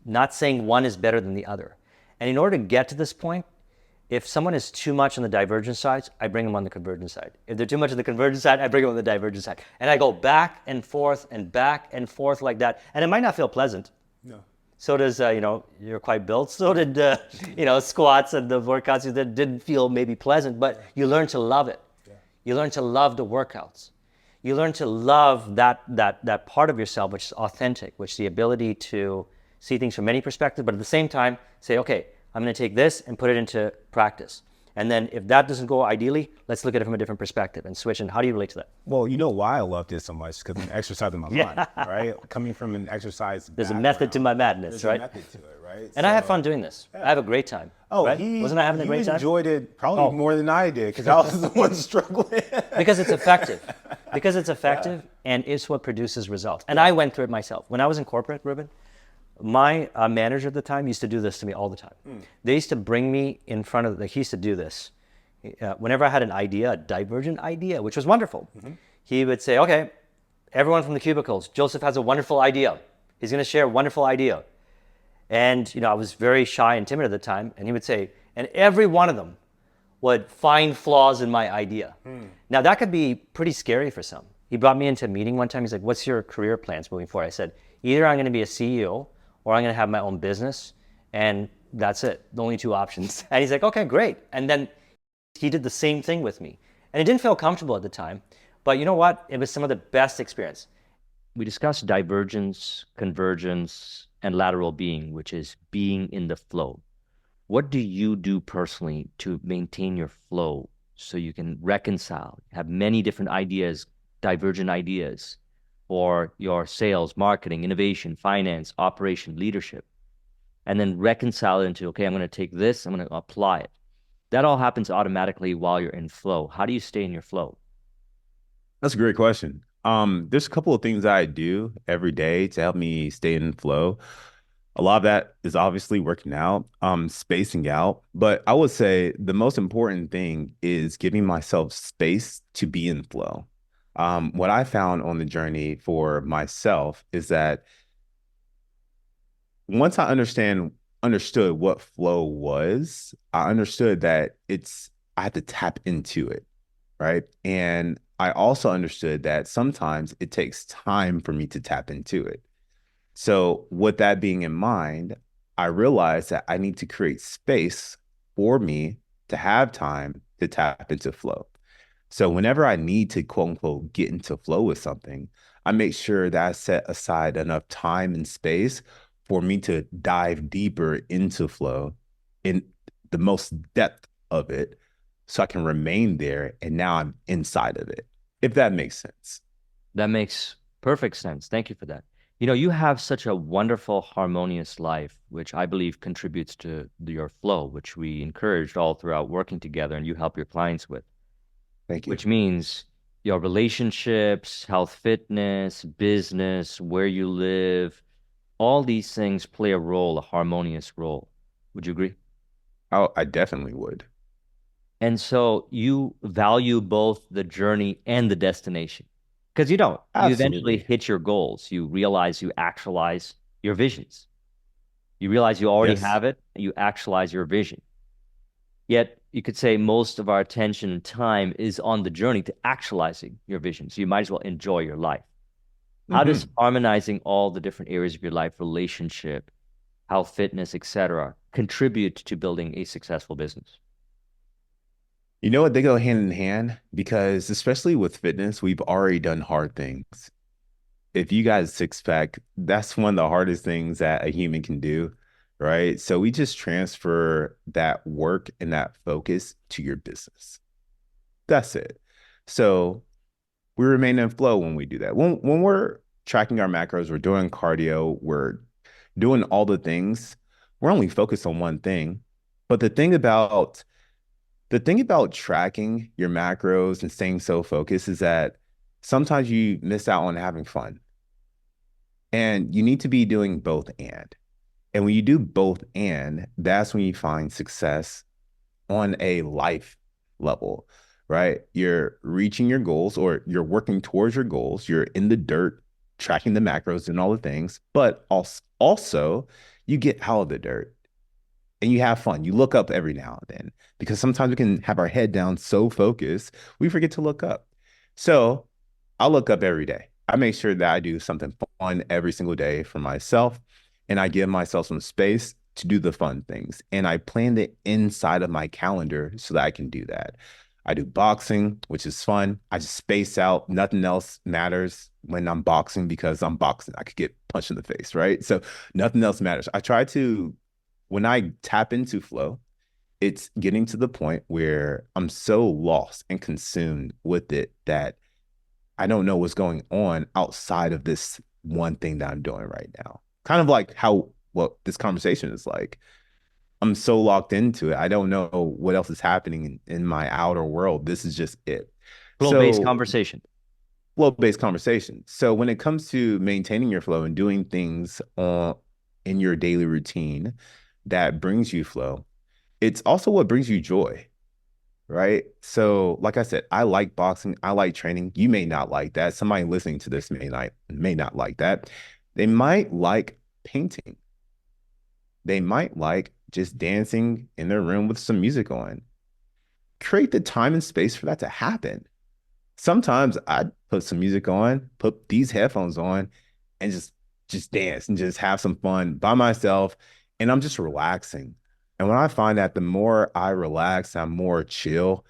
not saying one is better than the other. And in order to get to this point, if someone is too much on the divergent side, I bring them on the convergent side. If they're too much on the convergent side, I bring them on the divergent side. And I go back and forth like that. And it might not feel pleasant. No. So does, you're quite built. So did, squats and the workouts that didn't feel maybe pleasant, but you learn to love it. Yeah. You learn to love the workouts. You learn to love that part of yourself, which is authentic, which is the ability to see things from many perspectives, but at the same time say, okay, I'm going to take this and put it into practice. And then if that doesn't go ideally, let's look at it from a different perspective and switch. And how do you relate to that? Well, you know why I love this so much? Because I'm exercising my Yeah. mind, right? Coming from an exercise There's a method to my madness, there's right? a method to it, right? And I have fun doing this. I have a great time. Oh, right? Wasn't I having a great time? enjoyed it probably more than I did because I was the one struggling. Because it's effective. Because it's effective and it's what produces results. And I went through it myself. When I was in corporate, Reuben, my manager at the time used to do this to me all the time. They used to bring me in front of, he used to do this. Whenever I had an idea, a divergent idea, which was wonderful, he would say, okay, everyone from the cubicles, Joseph has a wonderful idea. He's going to share a wonderful idea. And, I was very shy and timid at the time. And he would say, and every one of them would find flaws in my idea. Now, that could be pretty scary for some. He brought me into a meeting one time. He's like, what's your career plans moving forward? I said, either I'm going to be a CEO or I'm going to have my own business. And that's it. The only two options. And he's like, okay, great. And then he did the same thing with me. And it didn't feel comfortable at the time. But you know what? It was some of the best experience. We discussed divergence, convergence, and lateral being, which is being in the flow. What do you do personally to maintain your flow so you can reconcile, have many different ideas, divergent ideas, for your sales, marketing, innovation, finance, operation, leadership, and then reconcile it into, okay, I'm going to take this, I'm going to apply it. That all happens automatically while you're in flow. How do you stay in your flow? That's a great question. There's a couple of things I do every day to help me stay in flow. A lot of that is obviously working out, spacing out. But I would say the most important thing is giving myself space to be in flow. What I found on the journey for myself is that once I understood what flow was, I understood that I had to tap into it, right? And I also understood that sometimes it takes time for me to tap into it. So with that being in mind, I realized that I need to create space for me to have time to tap into flow. So whenever I need to quote unquote get into flow with something, I make sure that I set aside enough time and space for me to dive deeper into flow in the most depth of it so I can remain there and now I'm inside of it, if that makes sense. That makes perfect sense. Thank you for that. You have such a wonderful, harmonious life, which I believe contributes to your flow, which we encouraged all throughout working together and you help your clients with. Thank you. Which means your relationships, health, fitness, business, where you live, all these things play a role, a harmonious role. Would you agree? Oh, I definitely would. And so you value both the journey and the destination. Because you don't. You eventually Absolutely. hit your goals. You realize you actualize your visions. You realize you already Yes. have it. You actualize your vision. Yet you could say most of our attention and time is on the journey to actualizing your vision. So you might as well enjoy your life. How does harmonizing all the different areas of your life, relationship, health, fitness, etc., contribute to building a successful business? You know what? They go hand in hand because especially with fitness, we've already done hard things. If you got a six pack, that's one of the hardest things that a human can do, right? So we just transfer that work and that focus to your business. That's it. So we remain in flow when we do that. When we're tracking our macros, we're doing cardio, we're doing all the things, we're only focused on one thing. But the thing about tracking your macros and staying so focused is that sometimes you miss out on having fun. And you need to be doing both and. And when you do both and, that's when you find success on a life level, right? You're reaching your goals or you're working towards your goals. You're in the dirt, tracking the macros and all the things, but also you get out of the dirt and you have fun. You look up every now and then because sometimes we can have our head down so focused, we forget to look up. So I look up every day. I make sure that I do something fun every single day for myself and I give myself some space to do the fun things. And I plan it inside of my calendar so that I can do that. I do boxing, which is fun. I just space out. Nothing else matters when I'm boxing because I'm boxing. I could get punched in the face, right? So nothing else matters. I try to, when I tap into flow, it's getting to the point where I'm so lost and consumed with it that I don't know what's going on outside of this one thing that I'm doing right now. Kind of like how what this conversation is like. I'm so locked into it. I don't know what else is happening in my outer world. This is just it. Flow-based So conversation. flow-based conversation. So when it comes to maintaining your flow and doing things in your daily routine that brings you flow, it's also what brings you joy, right? So like I said, I like boxing, I like training. You may not like that. Somebody listening to this may not like that. They might like painting. They might like just dancing in their room with some music on. Create the time and space for that to happen. Sometimes I'd put some music on, put these headphones on, and just dance and just have some fun by myself. And I'm just relaxing. And when I find that the more I relax, I'm more chill,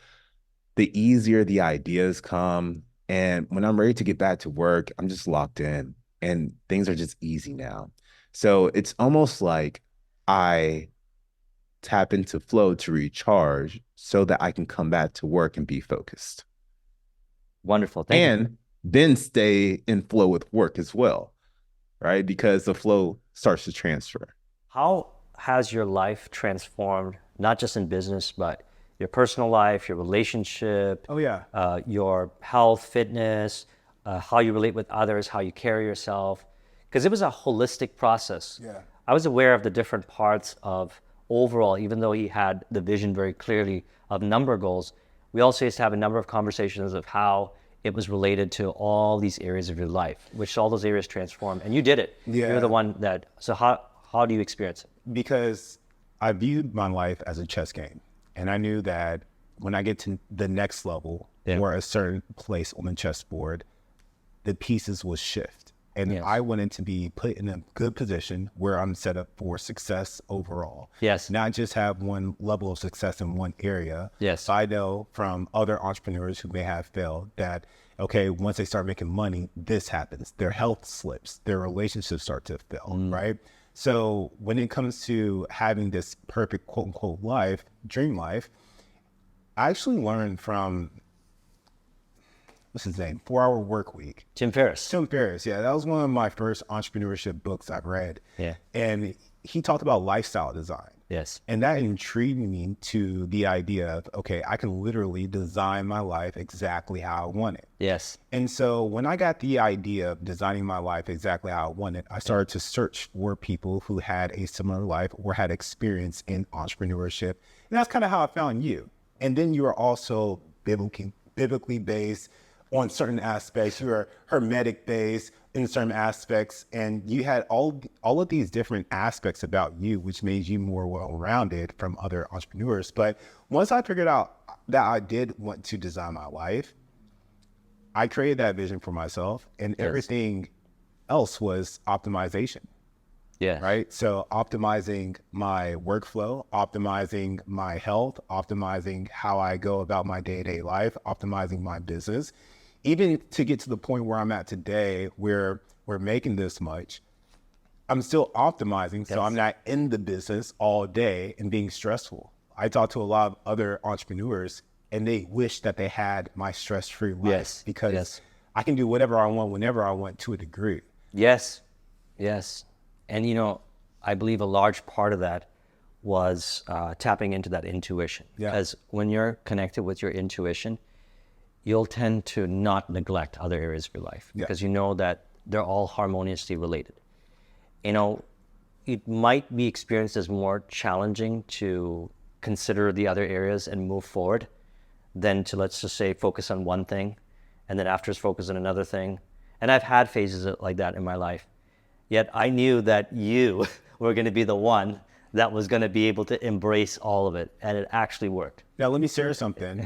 the easier the ideas come. And when I'm ready to get back to work, I'm just locked in and things are just easy now. So it's almost like I tap into flow to recharge so that I can come back to work and be focused Wonderful. Thank you. and then stay in flow with work as well, right? Because the flow starts to transfer. How has your life transformed, not just in business, but your personal life, your relationship, Oh yeah. your health, fitness, how you relate with others, how you carry yourself? Because it was a holistic process. Yeah. I was aware of the different parts of overall, even though he had the vision very clearly of number goals, we also used to have a number of conversations of how it was related to all these areas of your life, which all those areas transformed. And you did it. Yeah. You're the one that, so how do you experience it? Because I viewed my life as a chess game. And I knew that when I get to the next level or a certain place on the chessboard, the pieces will shift. And Yes. I wanted to be put in a good position where I'm set up for success overall. Yes. Not just have one level of success in one area. Yes. So I know from other entrepreneurs who may have failed that, okay, once they start making money, this happens. Their health slips, their relationships start to fail, right? So when it comes to having this perfect quote unquote life, dream life, I actually learned from, what's his name? 4 Hour Work Week. Tim Ferriss. Tim Ferriss, yeah, that was one of my first entrepreneurship books I've read. Yeah. And he talked about lifestyle design. Yes. And that intrigued me to the idea of, okay, I can literally design my life exactly how I want it. Yes. And so when I got the idea of designing my life exactly how I want it, I started to search for people who had a similar life or had experience in entrepreneurship. And that's kind of how I found you. And then you are also biblically based on certain aspects. You are hermetic based in certain aspects, and you had all of these different aspects about you, which made you more well-rounded from other entrepreneurs. But once I figured out that I did want to design my life, I created that vision for myself, and everything else was optimization. Yeah. Right. So optimizing my workflow, optimizing my health, optimizing how I go about my day-to-day life, optimizing my business, even to get to the point where I'm at today, where we're making this much, I'm still optimizing. So I'm not in the business all day and being stressful. I talk to a lot of other entrepreneurs and they wish that they had my stress-free life because I can do whatever I want, whenever I want to a degree. Yes. Yes. And, I believe a large part of that was tapping into that intuition. Yeah. Because when you're connected with your intuition, you'll tend to not neglect other areas of your life because you know that they're all harmoniously related. It might be experienced as more challenging to consider the other areas and move forward than to, let's just say, focus on one thing and then afterwards focus on another thing. And I've had phases like that in my life. Yet I knew that you were going to be the one that was going to be able to embrace all of it. And it actually worked. Now, let me share something.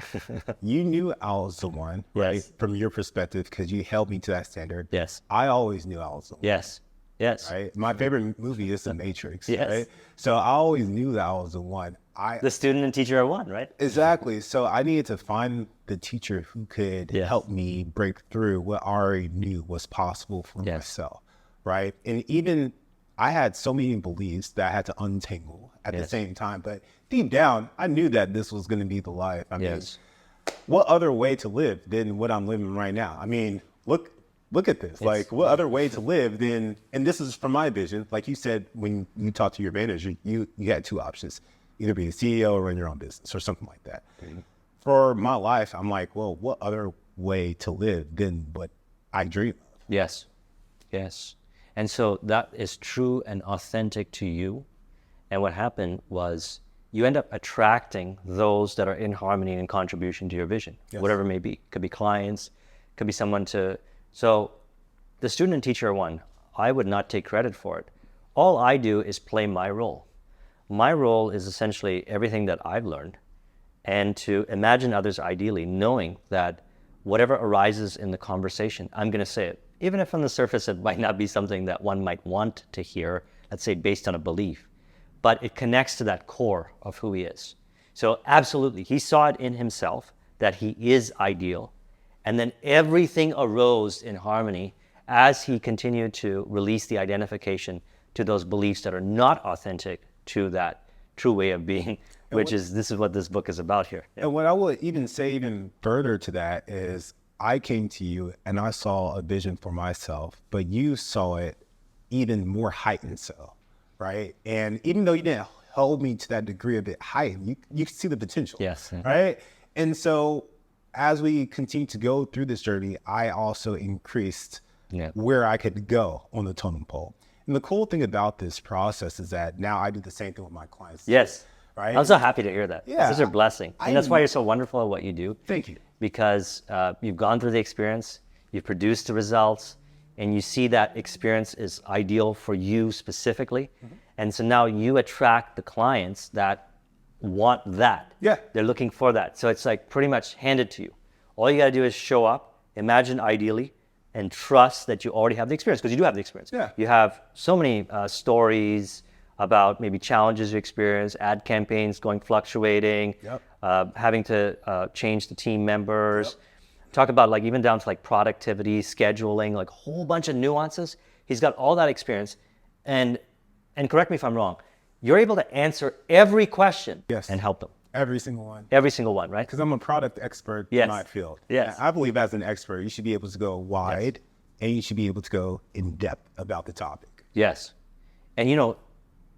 You knew I was the one, right? From your perspective, because you held me to that standard. Yes. I always knew I was the one. Yes. Yes. Right? My favorite movie is The Matrix. Yes. Right? So I always knew that I was the one. The student and teacher are one, right? Exactly. So I needed to find the teacher who could help me break through what I already knew was possible for myself. Right. And even I had so many beliefs that I had to untangle at the Yes. same time. But deep down, I knew that this was going to be the life. I mean, Yes. what other way to live than what I'm living right now? I mean, look at this. Like, what other way to live than, and this is from my vision. Like you said, when you talked to your manager, you had two options, either be a CEO or run your own business or something like that. For my life, I'm like, well, what other way to live than what I dream of? Yes. Yes. And so that is true and authentic to you. And what happened was you end up attracting those that are in harmony and contribution to your vision, whatever it may be. Could be clients, could be someone to, so the student and teacher one, I would not take credit for it. All I do is play my role. My role is essentially everything that I've learned, and to imagine others ideally, knowing that whatever arises in the conversation, I'm going to say it. Even if on the surface it might not be something that one might want to hear, let's say based on a belief, but it connects to that core of who he is. So absolutely, he saw it in himself that he is ideal. And then everything arose in harmony as he continued to release the identification to those beliefs that are not authentic to that true way of being, which is, this is what this book is about here. Yeah. And what I would even say even further to that is I came to you and I saw a vision for myself, but you saw it even more heightened so, right? And even though you didn't hold me to that degree of it heightened, you can see the potential. Yes. Right? And so as we continue to go through this journey, I also increased where I could go on the totem pole. And the cool thing about this process is that now I do the same thing with my clients. Yes. Right? I'm so happy to hear that. Yeah. This is a blessing. And that's why you're so wonderful at what you do. Thank you. Because you've gone through the experience, you've produced the results, and you see that experience is ideal for you specifically. And so now you attract the clients that want that. Yeah. They're looking for that. So it's like pretty much handed to you. All you got to do is show up, imagine ideally, and trust that you already have the experience, because you do have the experience. Yeah. You have so many stories about maybe challenges you experience, ad campaigns going fluctuating, having to change the team members. Talk about like even down to like productivity, scheduling, like a whole bunch of nuances. He's got all that experience. And correct me if I'm wrong, you're able to answer every question and help them. Every single one. Every single one, right? Because I'm a product expert in my field. Yes. And I believe as an expert, you should be able to go wide and you should be able to go in depth about the topic. Yes. And you know,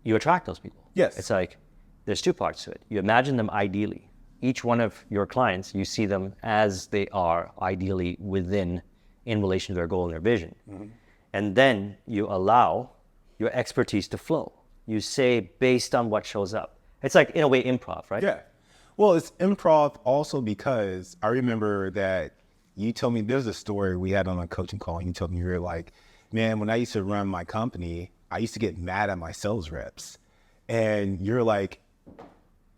you attract those people. Yes. It's like, there's two parts to it. You imagine them ideally. Each one of your clients, you see them as they are ideally within, in relation to their goal and their vision. And then you allow your expertise to flow. You say based on what shows up. It's like, in a way, improv, right? Yeah. Well, it's improv also because I remember that you told me, there's a story we had on a coaching call, and you told me, you were like, man, when I used to run my company, I used to get mad at my sales reps. And you're like,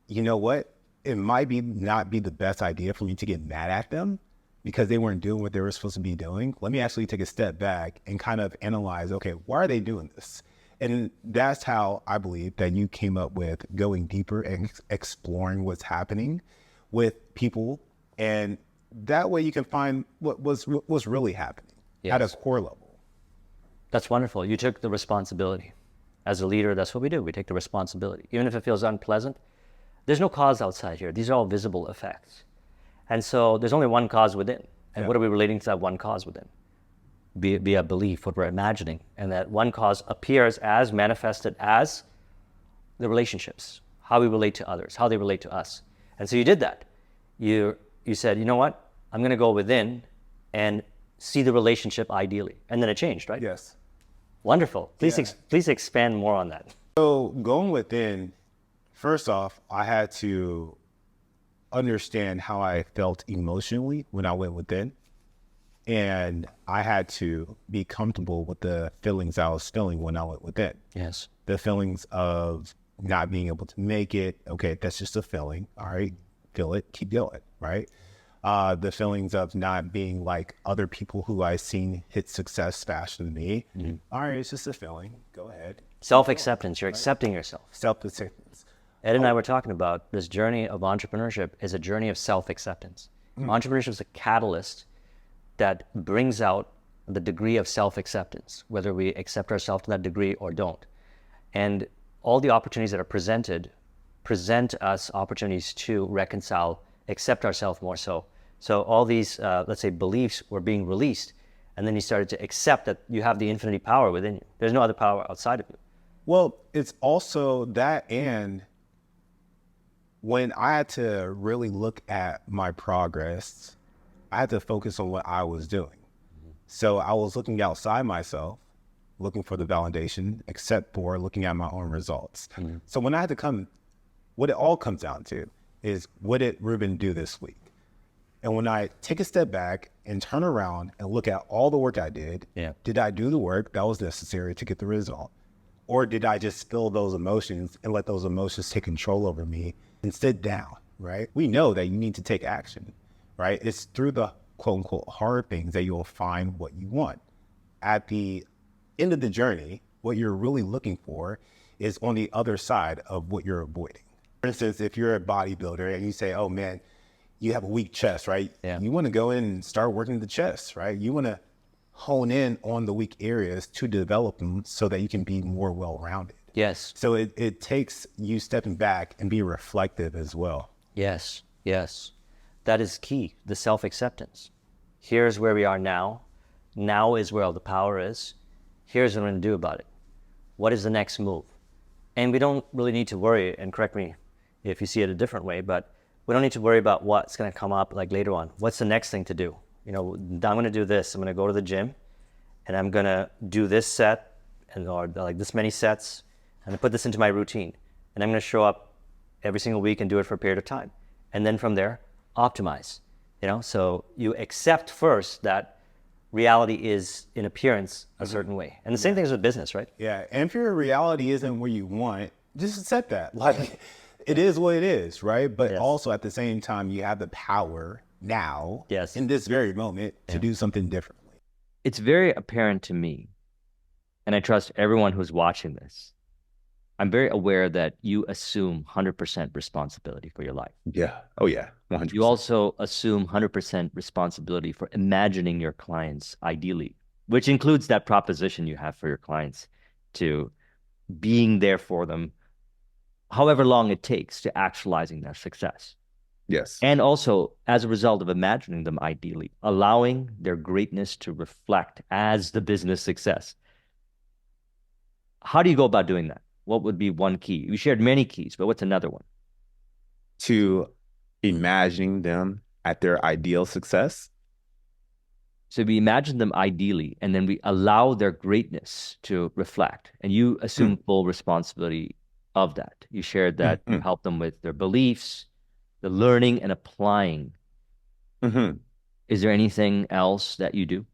you know what? It might not be the best idea for me to get mad at them because they weren't doing what they were supposed to be doing. Let me actually take a step back and kind of analyze, okay, why are they doing this? And that's how I believe that you came up with going deeper and exploring what's happening with people. And that way you can find what's really happening at a core level. That's wonderful. You took the responsibility. As a leader, that's what we do. We take the responsibility. Even if it feels unpleasant, there's no cause outside here. These are all visible effects. And so there's only one cause within. And what are we relating to that one cause within? Be a belief, what we're imagining. And that one cause appears as manifested as the relationships, how we relate to others, how they relate to us. And so you did that. You said, you know what? I'm going to go within and see the relationship ideally. And then it changed, right? Yes. Wonderful. Please expand more on that. So going within, first off, I had to understand how I felt emotionally when I went within. And I had to be comfortable with the feelings I was feeling when I went within. Yes. The feelings of not being able to make it. Okay, that's just a feeling. All right, feel it, keep going, right? The feelings of not being like other people who I've seen hit success faster than me. All right, it's just a feeling. Go ahead. Self-acceptance. You're accepting yourself. Self-acceptance. Ed and I were talking about this journey of entrepreneurship is a journey of self-acceptance. Entrepreneurship is a catalyst that brings out the degree of self-acceptance, whether we accept ourselves to that degree or don't. And all the opportunities that are presented present us opportunities to reconcile, accept ourselves more so. So all these, let's say, beliefs were being released, and then you started to accept that you have the infinity power within you. There's no other power outside of you. Well, it's also that, and when I had to really look at my progress, I had to focus on what I was doing. So I was looking outside myself, looking for the validation, except for looking at my own results. So when I had to come, what it all comes down to is, what did Reuben do this week? And when I take a step back and turn around and look at all the work I did, did I do the work that was necessary to get the result? Or did I just feel those emotions and let those emotions take control over me and sit down, right? We know that you need to take action, right? It's through the quote unquote hard things that you'll find what you want. At the end of the journey, what you're really looking for is on the other side of what you're avoiding. For instance, if you're a bodybuilder and you say, oh man, you have a weak chest, right? You want to go in and start working the chest, right? You want to hone in on the weak areas to develop them so that you can be more well-rounded. Yes. So it takes you stepping back and be reflective as well. Yes, yes. That is key, the self-acceptance. Here's where we are now. Now is where all the power is. Here's what I'm going to do about it. What is the next move? And we don't really need to worry, and correct me if you see it a different way, but we don't need to worry about what's going to come up like later on. What's the next thing to do? You know, I'm going to do this. I'm going to go to the gym and I'm going to do this set and or like this many sets and I put this into my routine. And I'm going to show up every single week and do it for a period of time. And then from there, optimize. You know, so you accept first that reality is in appearance a certain way. And the same thing is with business, right? Yeah. And if your reality isn't where you want, just accept that. Like, it is what it is, right? But also at the same time, you have the power now, in this very moment, to do something differently. It's very apparent to me, and I trust everyone who's watching this. I'm very aware that you assume 100% responsibility for your life. Yeah. Oh, yeah. 100%. You also assume 100% responsibility for imagining your clients ideally, which includes that proposition you have for your clients to being there for them, however long it takes to actualizing their success. Yes. And also, as a result of imagining them ideally, allowing their greatness to reflect as the business success. How do you go about doing that? What would be one key? You shared many keys, but what's another one? To imagining them at their ideal success. So we imagine them ideally, and then we allow their greatness to reflect. And you assume full responsibility of that. You shared that you help them with their beliefs, the learning and applying. Is there anything else that you do?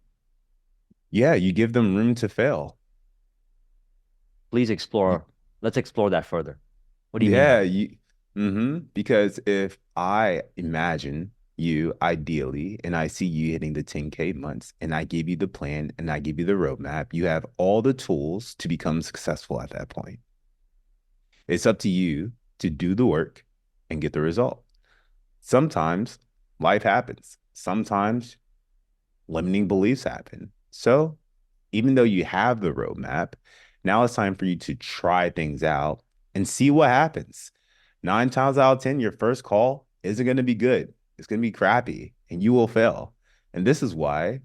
Yeah, you give them room to fail. Please explore. Let's explore that further. What do you mean? Yeah, because if I imagine you ideally and I see you hitting the 10K months and I give you the plan and I give you the roadmap, you have all the tools to become successful at that point. It's up to you to do the work and get the result. Sometimes life happens. Sometimes limiting beliefs happen. So even though you have the roadmap, now it's time for you to try things out and see what happens. 9 times out of 10, your first call isn't going to be good. It's going to be crappy and you will fail. And this is why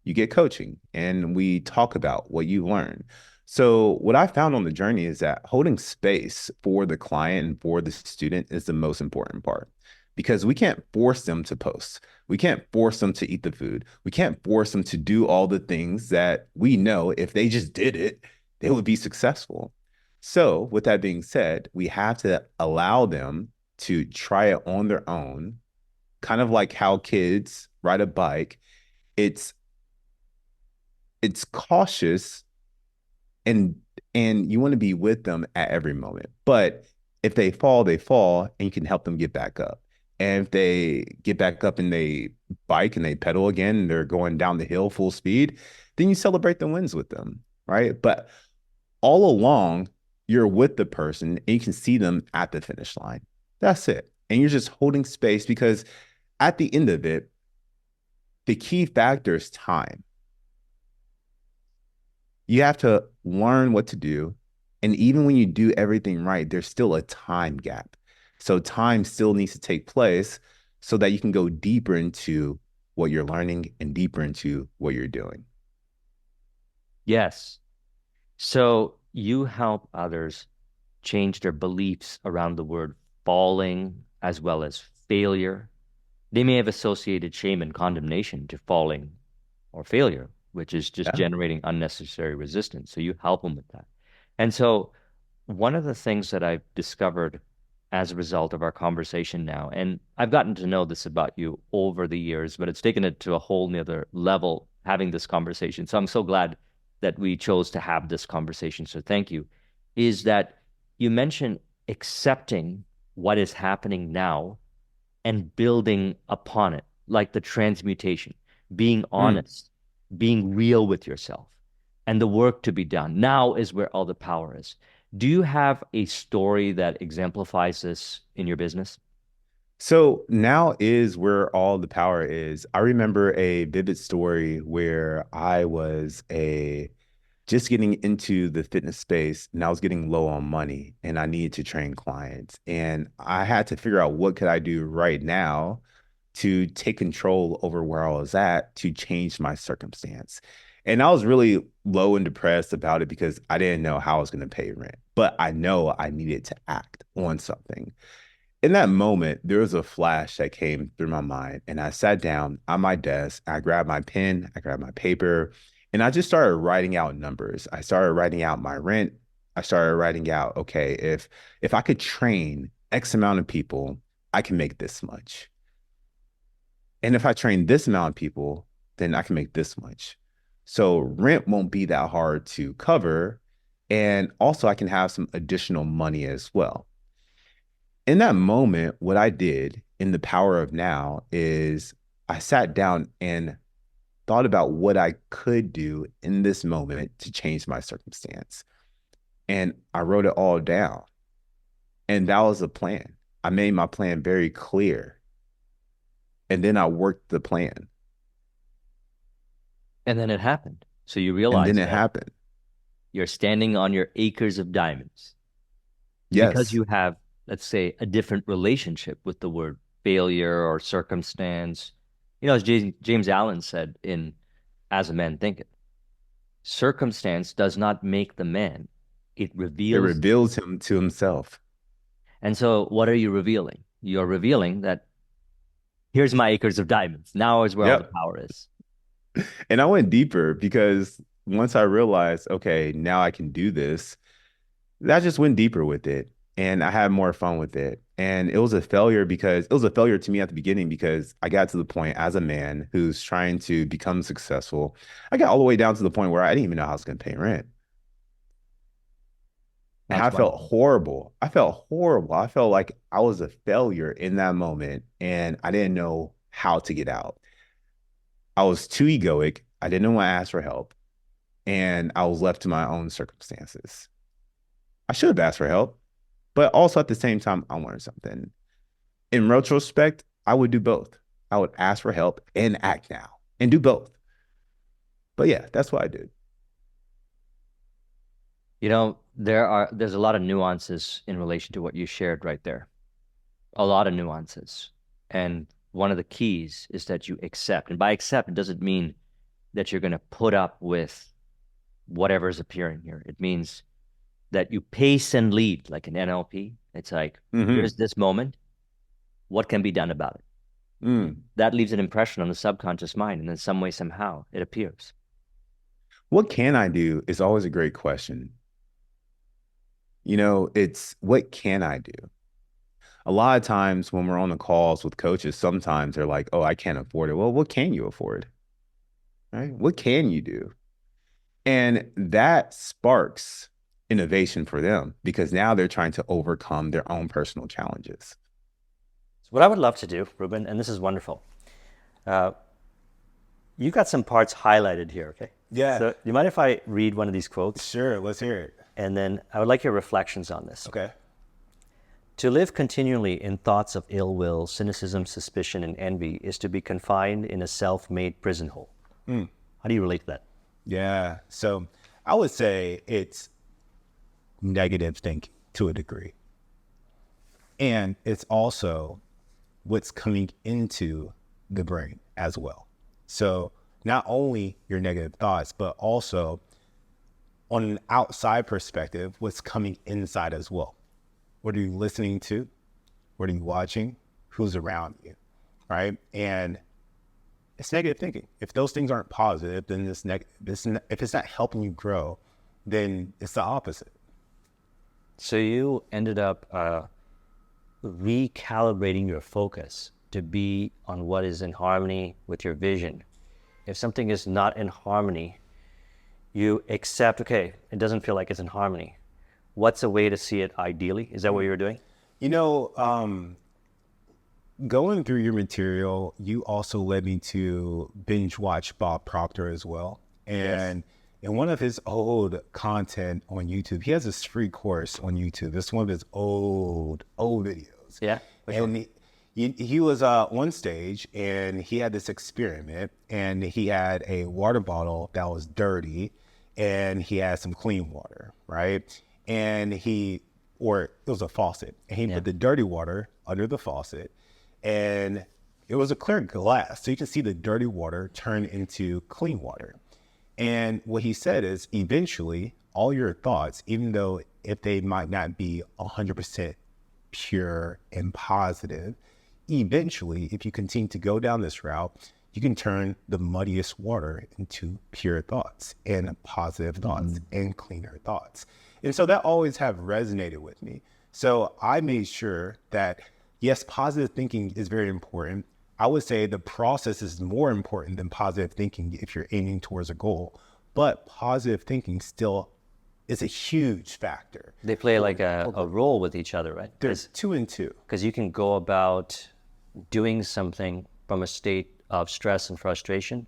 you get coaching and we talk about what you learn. So what I found on the journey is that holding space for the client and for the student is the most important part, because we can't force them to post. We can't force them to eat the food. We can't force them to do all the things that we know if they just did it, they would be successful. So with that being said, we have to allow them to try it on their own, kind of like how kids ride a bike. It's cautious and you want to be with them at every moment. But if they fall, and you can help them get back up. And if they get back up and they bike and they pedal again, and they're going down the hill full speed, then you celebrate the wins with them, right? But all along, you're with the person and you can see them at the finish line. That's it. And you're just holding space, because at the end of it, the key factor is time. You have to learn what to do And even when you do everything right, there's still a time gap. So time still needs to take place so that you can go deeper into what you're learning and deeper into what you're doing. Yes. So you help others change their beliefs around the word falling as well as failure. They may have associated shame and condemnation to falling or failure, which is just Yeah. generating unnecessary resistance. So you help them with that. And so one of the things that I've discovered as a result of our conversation now, and I've gotten to know this about you over the years, but it's taken it to a whole nother level having this conversation. So I'm so glad that we chose to have this conversation. So thank you. Is that you mentioned accepting what is happening now and building upon it, like the transmutation, being Mm. honest, being real with yourself, and the work to be done. Now is where all the power is. Do you have a story that exemplifies this in your business? So now is where all the power is. I remember a vivid story where I was a just getting into the fitness space and I was getting low on money and I needed to train clients. And I had to figure out what could I do right now to take control over where I was at to change my circumstance. And I was really low and depressed about it because I didn't know how I was going to pay rent, but I know I needed to act on something. In that moment, there was a flash that came through my mind, and I sat down on my desk. I grabbed my pen, I grabbed my paper, and I just started writing out numbers. I started writing out my rent. I started writing out, okay, if I could train X amount of people, I can make this much. And if I train this amount of people, then I can make this much. So rent won't be that hard to cover. And also I can have some additional money as well. In that moment, what I did in the power of now is I sat down and thought about what I could do in this moment to change my circumstance. And I wrote it all down. And that was a plan. I made my plan very clear. And then I worked the plan. And then it happened. So you And then realize it that happened. you're standing on your acres of diamonds because Yes. you have, let's say, a different relationship with the word failure or circumstance. You know, as James Allen said in As a Man Thinketh, circumstance does not make the man, it It reveals. reveals him to himself. And so, what are you revealing? You're revealing that here's my acres of diamonds. Now is where all the Yep. power is. And I went deeper because once I realized, okay, now I can do this, I just went deeper with it and I had more fun with it. And it was a failure because it was a failure to me at the beginning because I got to the point as a man who's trying to become successful. I got all the way down to the point where I didn't even know how I was going to pay rent. And That's I felt wonderful. horrible. I felt horrible. I felt like I was a failure in that moment and I didn't know how to get out. I was too egoic. I didn't want to ask for help and I was left to my own circumstances. I should have asked for help, but also at the same time, I learned something. In retrospect, I would do both. I would ask for help and act now and do both. But yeah, that's what I did. You know, there's a lot of nuances in relation to what you shared right there. A lot of nuances. And one of the keys is that you accept. And by accept, it doesn't mean that you're going to put up with whatever's appearing here. It means that you pace and lead like an NLP. It's like, Mm-hmm. here's this moment. What can be done about it? Mm. That leaves an impression on the subconscious mind. And in some way, somehow, it appears. What can I do is always a great question. It's what can I do? A lot of times when we're on the calls with coaches, sometimes they're like, oh, I can't afford it. Well, what can you afford? Right? What can you do? And that sparks innovation for them because now they're trying to overcome their own personal challenges. So what I would love to do, Reuben, and this is wonderful, uh, you got some parts highlighted here, okay? Yeah, So do you mind if I read one of these quotes? sure. Let's hear it. And then I would like your reflections on this. Okay. To live continually in thoughts of ill will, cynicism, suspicion, and envy is to be confined in a self-made prison hole. How do you relate to that? Yeah. So I would say it's negative thinking to a degree. And it's also what's coming into the brain as well. So not only your negative thoughts, but also on an outside perspective, what's coming inside as well. What are you listening to? What are you watching? Who's around you, right? And it's negative thinking. If those things aren't positive, then if it's not helping you grow, then it's the opposite. So you ended up recalibrating your focus to be on what is in harmony with your vision. If something is not in harmony, you accept, okay, it doesn't feel like it's in harmony. What's a way to see it ideally? Is that what you were doing? You know, going through your material, you also led me to binge watch Bob Proctor as well. And in one of his old content on YouTube, he has this free course on YouTube. It's one of his old videos. Yeah. And he was on stage and he had this experiment and he had a water bottle that was dirty and he had some clean water, right? And it was a faucet, and he put the dirty water under the faucet, and it was a clear glass. So you can see the dirty water turn into clean water. And what he said is eventually all your thoughts, even though if they might not be 100% pure and positive, eventually, if you continue to go down this route, you can turn the muddiest water into pure thoughts and positive thoughts and cleaner thoughts. And so that always have resonated with me. So I made sure that, yes, positive thinking is very important. I would say the process is more important than positive thinking if you're aiming towards a goal, but positive thinking still is a huge factor. They play like a role with each other, right? There's 2 and 2. Because you can go about doing something from a state of stress and frustration,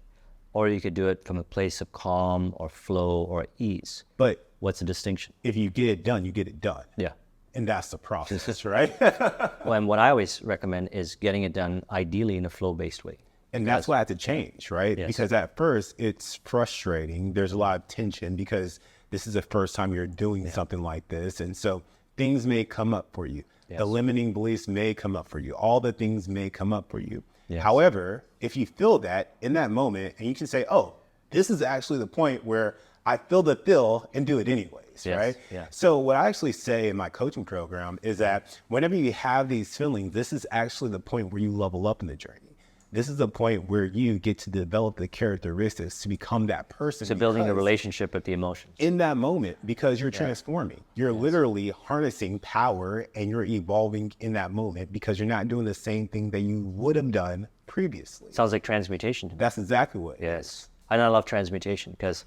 or you could do it from a place of calm or flow or ease. But what's the distinction? If you get it done, you get it done. Yeah. And that's the process, right? Well, and what I always recommend is getting it done ideally in a flow-based way. And that's what I had to change, right? Yes. Because at first it's frustrating. There's a lot of tension because this is the first time you're doing something like this. And so things may come up for you. Yes. The limiting beliefs may come up for you. All the things may come up for you. Yes. However, if you feel that in that moment and you can say, oh, this is actually the point where I feel the feel and do it anyways, right? Yeah. So what I actually say in my coaching program is that whenever you have these feelings, this is actually the point where you level up in the journey. This is the point where you get to develop the characteristics to become that person. So building a relationship with the emotions. In that moment, because you're transforming. You're literally harnessing power and you're evolving in that moment because you're not doing the same thing that you would have done previously. Sounds like transmutation to me. That's exactly what it is. Yes. And I love transmutation because,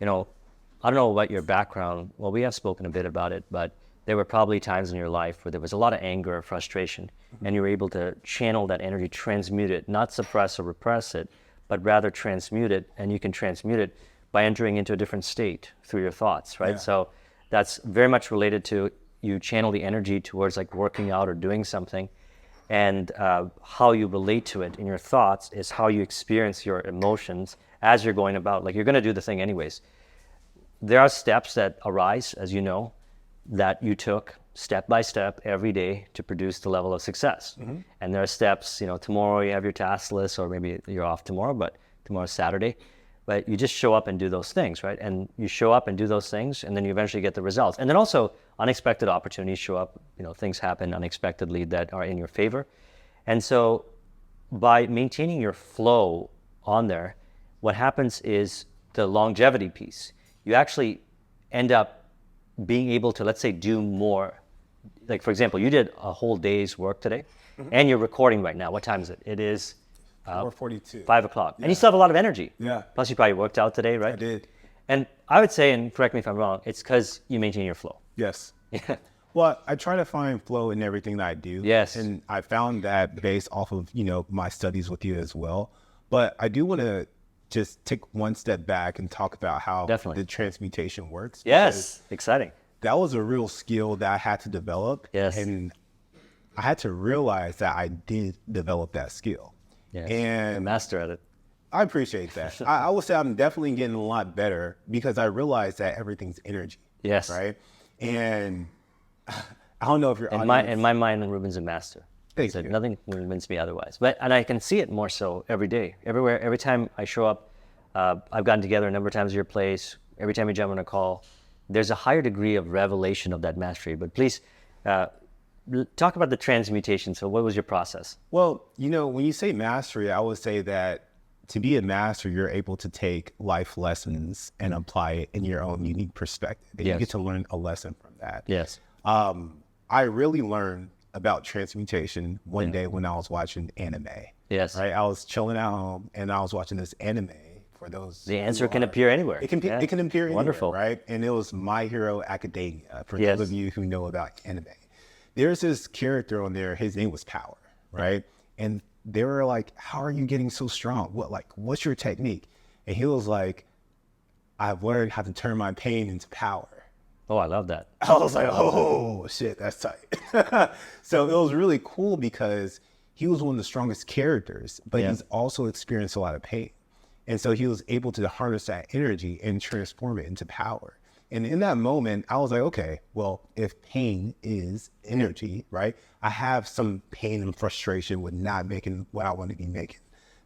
you know, I don't know what your background, well, we have spoken a bit about it, but there were probably times in your life where there was a lot of anger or frustration, and you were able to channel that energy, transmute it, not suppress or repress it, but rather transmute it. And you can transmute it by entering into a different state through your thoughts, right? Yeah. So that's very much related to you channel the energy towards like working out or doing something. And how you relate to it in your thoughts is how you experience your emotions as you're going about. Like you're going to do the thing anyways. There are steps that arise, as you know, that you took step by step every day to produce the level of success. Mm-hmm. And there are steps, you know, tomorrow you have your task list, or maybe you're off tomorrow, but tomorrow's Saturday. But you just show up and do those things, right? And you show up and do those things, and then you eventually get the results. And then also unexpected opportunities show up, you know, things happen unexpectedly that are in your favor. And so by maintaining your flow on there, what happens is the longevity piece. You actually end up being able to, let's say, do more. Like, for example, you did a whole day's work today, and you're recording right now. What time is it? It is 4:42. 5 o'clock. Yeah. And you still have a lot of energy. Yeah. Plus, you probably worked out today, right? I did. And I would say, and correct me if I'm wrong, it's because you maintain your flow. Yes. Yeah. Well, I try to find flow in everything that I do. Yes. And I found that based off of, you know, my studies with you as well. But I do want to just take one step back and talk about how the transmutation works. Yes. Exciting. That was a real skill that I had to develop. Yes. And I had to realize that I did develop that skill. Yes. And a master at it. I appreciate that. I would say I'm definitely getting a lot better because I realized that everything's energy. Yes. Right. And I don't know if you're in my mind, Reuben's a master. Thank So you. nothing can convince me otherwise. And I can see it more so every day, everywhere. Every time I show up, I've gotten together a number of times at your place. Every time we jump on a call, there's a higher degree of revelation of that mastery. But please talk about the transmutation. So what was your process? Well, when you say mastery, I would say that to be a master, you're able to take life lessons and apply it in your own unique perspective. And you get to learn a lesson from that. Yes. I really learned about transmutation one day when I was watching anime. Yes. Right. I was chilling at home and I was watching this anime. For those, the answer can appear anywhere. It can appear Wonderful. anywhere, right? And it was My Hero Academia. For Yes. those of you who know about anime, there's this character on there. His name was Power, right? And they were like, "How are you getting so strong? What's your technique?" And he was like, "I've learned how to turn my pain into power." Oh, I love that. I was like, "Oh shit, that's tight." So it was really cool because he was one of the strongest characters, but he's also experienced a lot of pain. And so he was able to harness that energy and transform it into power. And in that moment, I was like, okay, well, if pain is energy, right? I have some pain and frustration with not making what I want to be making,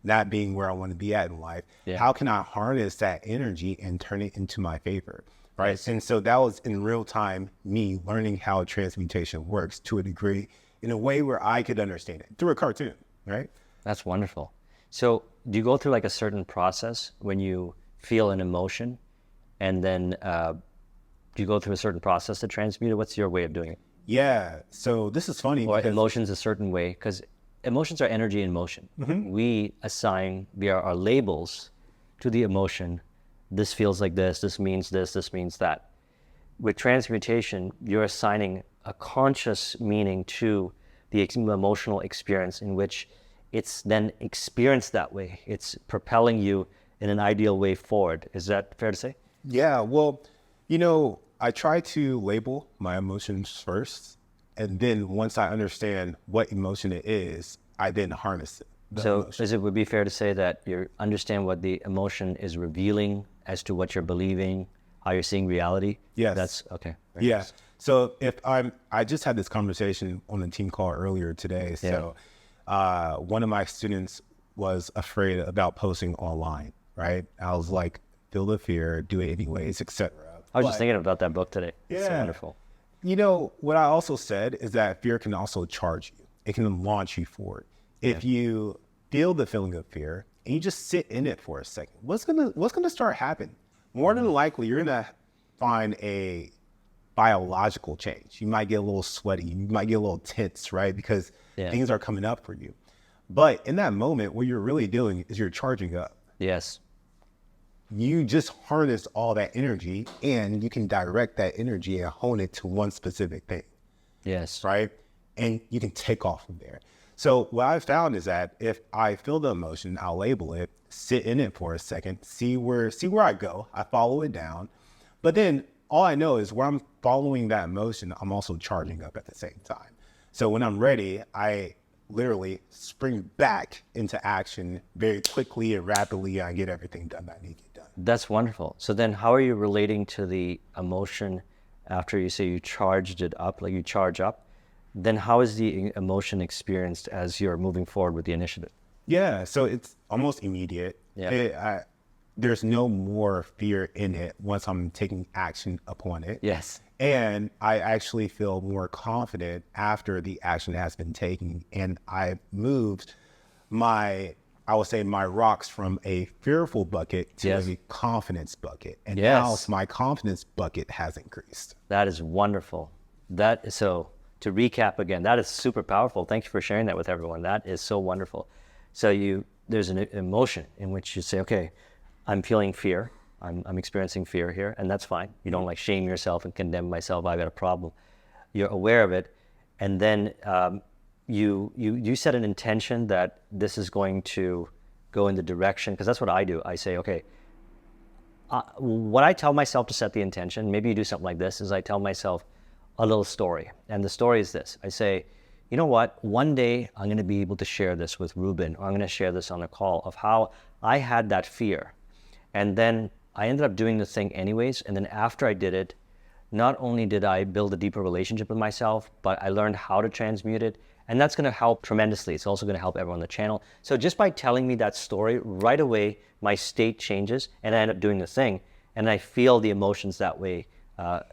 not being where I want to be at in life. Yeah. How can I harness that energy and turn it into my favor, right? Yes. And so that was in real time, me learning how transmutation works to a degree in a way where I could understand it through a cartoon, right? That's wonderful. So do you go through like a certain process when you feel an emotion, and then do you go through a certain process to transmute it? What's your way of doing it? Yeah. So this is funny. Or because emotions a certain way, because emotions are energy in motion. Mm-hmm. We assign via our labels to the emotion. This feels like this means this means that. With transmutation, you're assigning a conscious meaning to the emotional experience in which it's then experienced that way. It's propelling you in an ideal way forward. Is that fair to say? Yeah, well, I try to label my emotions first. And then once I understand what emotion it is, I then harness it. So would be fair to say that you understand what the emotion is revealing as to what you're believing, how you're seeing reality? Yes. That's okay. Yeah. So I just had this conversation on a team call earlier today. So one of my students was afraid about posting online, right? I was like, feel the fear, do it anyways, etc. I was just thinking about that book today. Yeah. It's so wonderful. What I also said is that fear can also charge you. It can launch you forward. If you feel the feeling of fear and you just sit in it for a second, what's gonna start happening? More than likely, you're gonna find a biological change. You might get a little sweaty. You might get a little tense, right? Because things are coming up for you. But in that moment, what you're really doing is you're charging up. Yes. You just harness all that energy and you can direct that energy and hone it to one specific thing. Yes. Right? And you can take off from there. So what I've found is that if I feel the emotion, I'll label it, sit in it for a second, see where I go. I follow it down. But then all I know is where I'm following that emotion, I'm also charging up at the same time. So when I'm ready, I literally spring back into action very quickly and rapidly. I get everything done that I need to get done. That's wonderful. So then how are you relating to the emotion after you say you charged it up, like you charge up? Then how is the emotion experienced as you're moving forward with the initiative? Yeah, so it's almost immediate. Yeah. There's no more fear in it once I'm taking action upon it. Yes. And I actually feel more confident after the action has been taken. And I've moved my rocks from a fearful bucket to a confidence bucket. And now my confidence bucket has increased. That is wonderful. So to recap again, that is super powerful. Thank you for sharing that with everyone. That is so wonderful. So there's an emotion in which you say, okay, I'm feeling fear. I'm experiencing fear here, and that's fine. You don't like shame yourself and condemn myself. I got a problem. You're aware of it, and then you set an intention that this is going to go in the direction, because that's what I do. I say, okay, what I tell myself to set the intention, maybe you do something like this, is I tell myself a little story, and the story is this. I say, you know what? One day I'm going to be able to share this with Reuben, or I'm going to share this on a call of how I had that fear, and then I ended up doing the thing anyways. And then after I did it, not only did I build a deeper relationship with myself, but I learned how to transmute it. And that's going to help tremendously. It's also going to help everyone on the channel. So just by telling me that story, right away, my state changes and I end up doing the thing. And I feel the emotions that way,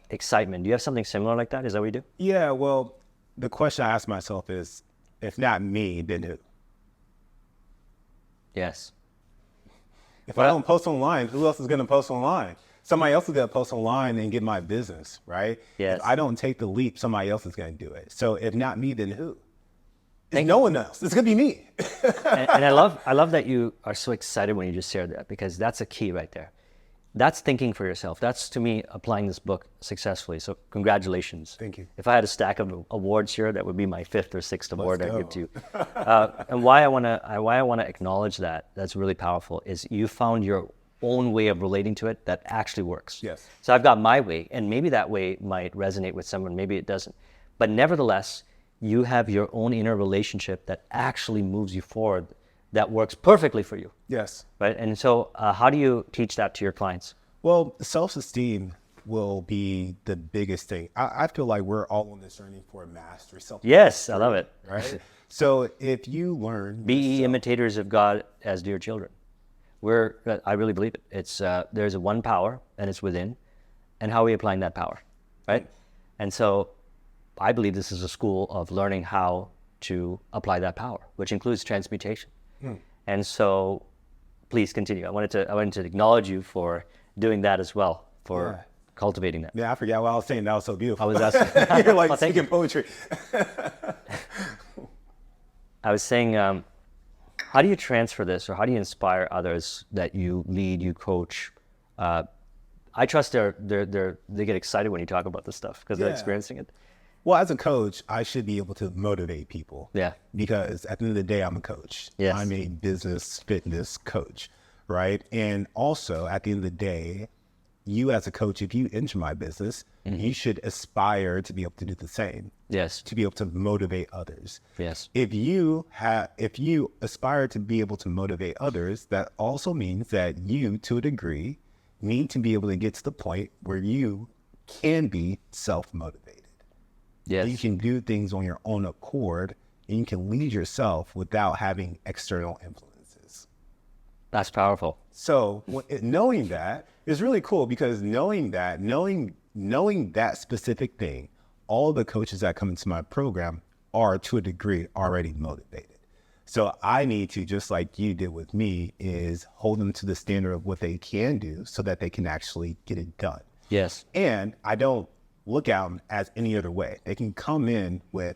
excitement. Do you have something similar like that? Is that what you do? Yeah, well, the question I ask myself is, if not me, then who? Yes. If I don't post online, who else is going to post online? Somebody else is going to post online and get my business, right? Yes. If I don't take the leap, somebody else is going to do it. So if not me, then who? It's no one else. It's going to be me. And I love that you are so excited when you just shared that, because that's a key right there. That's thinking for yourself. That's, to me, applying this book successfully. So congratulations. Thank you. If I had a stack of awards here, that would be my 5th or 6th award I go. give to you. And why I want to acknowledge that's really powerful is you found your own way of relating to it that actually works. Yes. So I've got my way, and maybe that way might resonate with someone, maybe it doesn't. But nevertheless, you have your own inner relationship that actually moves you forward, that works perfectly for you. Yes. Right? And so how do you teach that to your clients? Well, self-esteem will be the biggest thing. I feel like we're all on this journey for mastery. Yes, I love it. Right? So if you learn... Be ye imitators of God as dear children. I really believe it. It's there's a one power, and it's within, and how are we applying that power, right? And so I believe this is a school of learning how to apply that power, which includes transmutation. And so please continue. I wanted to acknowledge you for doing that as well, for cultivating that. Yeah, I forgot what I was saying. That was so beautiful. I was asking. You're like Well, thank speaking poetry. I was saying, how do you transfer this, or how do you inspire others that you lead, you coach? I trust they get excited when you talk about this stuff because they're experiencing it. Well, as a coach, I should be able to motivate people. Yeah. Because at the end of the day, I'm a coach. Yes. I'm a business fitness coach, right? And also, at the end of the day, you as a coach, if you enter my business, you should aspire to be able to do the same. Yes. To be able to motivate others. Yes. If you aspire to be able to motivate others, that also means that you, to a degree, need to be able to get to the point where you can be self-motivated. Yes. You can do things on your own accord, and you can lead yourself without having external influences. That's powerful. So knowing that is really cool, because knowing that specific thing, all the coaches that come into my program are, to a degree, already motivated. So I need to, just like you did with me, is hold them to the standard of what they can do so that they can actually get it done. Yes. And I don't look at them as any other way. They can come in with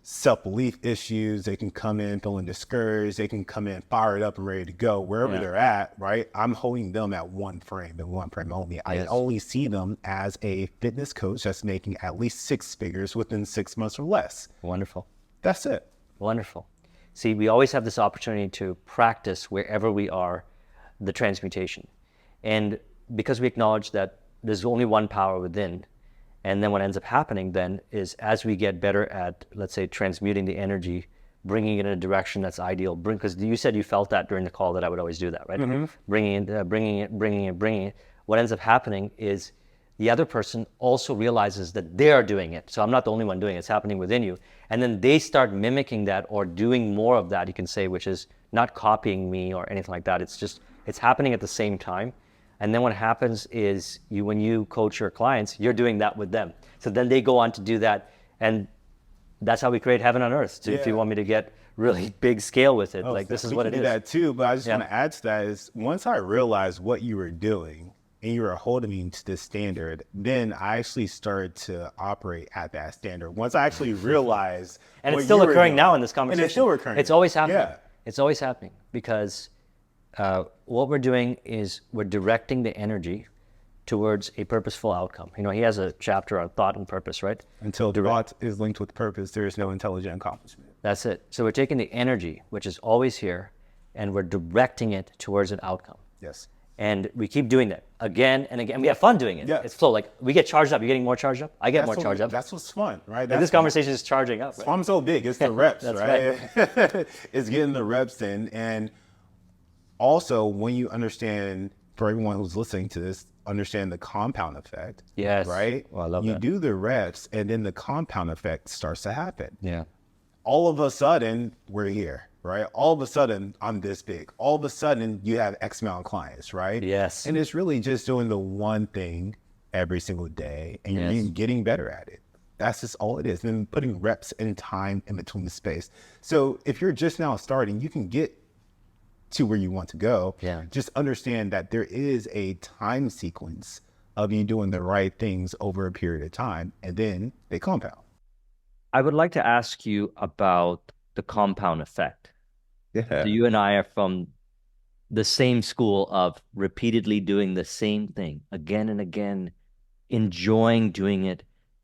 self-belief issues. They can come in feeling discouraged. They can come in fired up and ready to go wherever they're at, right? I'm holding them at one frame and one frame only. I only see them as a fitness coach that's making at least 6 figures within 6 months or less. Wonderful. That's it. Wonderful. See, we always have this opportunity to practice wherever we are the transmutation. And because we acknowledge that there's only one power within, and then what ends up happening then is, as we get better at, let's say, transmuting the energy, bringing it in a direction that's ideal, because you said you felt that during the call that I would always do that, right? Bringing it. What ends up happening is the other person also realizes that they are doing it. So I'm not the only one doing it. It's happening within you. And then they start mimicking that or doing more of that, you can say, which is not copying me or anything like that. It's happening at the same time. And then what happens is when you coach your clients, you're doing that with them. So then they go on to do that. And that's how we create heaven on earth. So if you want me to get really big scale with it, this is what it is. We can do that too, but I just want to add to that is, once I realized what you were doing and you were holding me to this standard, then I actually started to operate at that standard. Once I actually realized and it's still occurring now in this conversation. And it's still occurring. It's always happening. Yeah. It's always happening, because what we're doing is we're directing the energy towards a purposeful outcome. He has a chapter on thought and purpose, right? Until thought is linked with purpose, there is no intelligent accomplishment. That's it. So we're taking the energy, which is always here, and we're directing it towards an outcome. Yes. And we keep doing that again and again. We have fun doing it. Yeah. It's flow. Like, we get charged up. You're getting more charged up. I get more charged up. That's what's fun, right? And this conversation is charging up. Right? I'm so big. It's the reps, That's right? It's getting the reps in. And also, when you understand, for everyone who's listening to this, understand the compound effect, Yes. right? Oh, I love You that. do the reps and then the compound effect starts to happen. Yeah. All of a sudden, we're here, right? All of a sudden, I'm this big. All of a sudden, you have X amount of clients, right? Yes. And it's really just doing the one thing every single day and you're Yes. getting better at it. That's just all it is. And then putting reps and time in between the space. So if you're just now starting, you can get to where you want to go. Yeah. Just understand that there is a time sequence of you doing the right things over a period of time, and then they compound. I would like to ask you about the compound effect. So Yeah. you and I are from the same school of repeatedly doing the same thing again and again, enjoying doing it,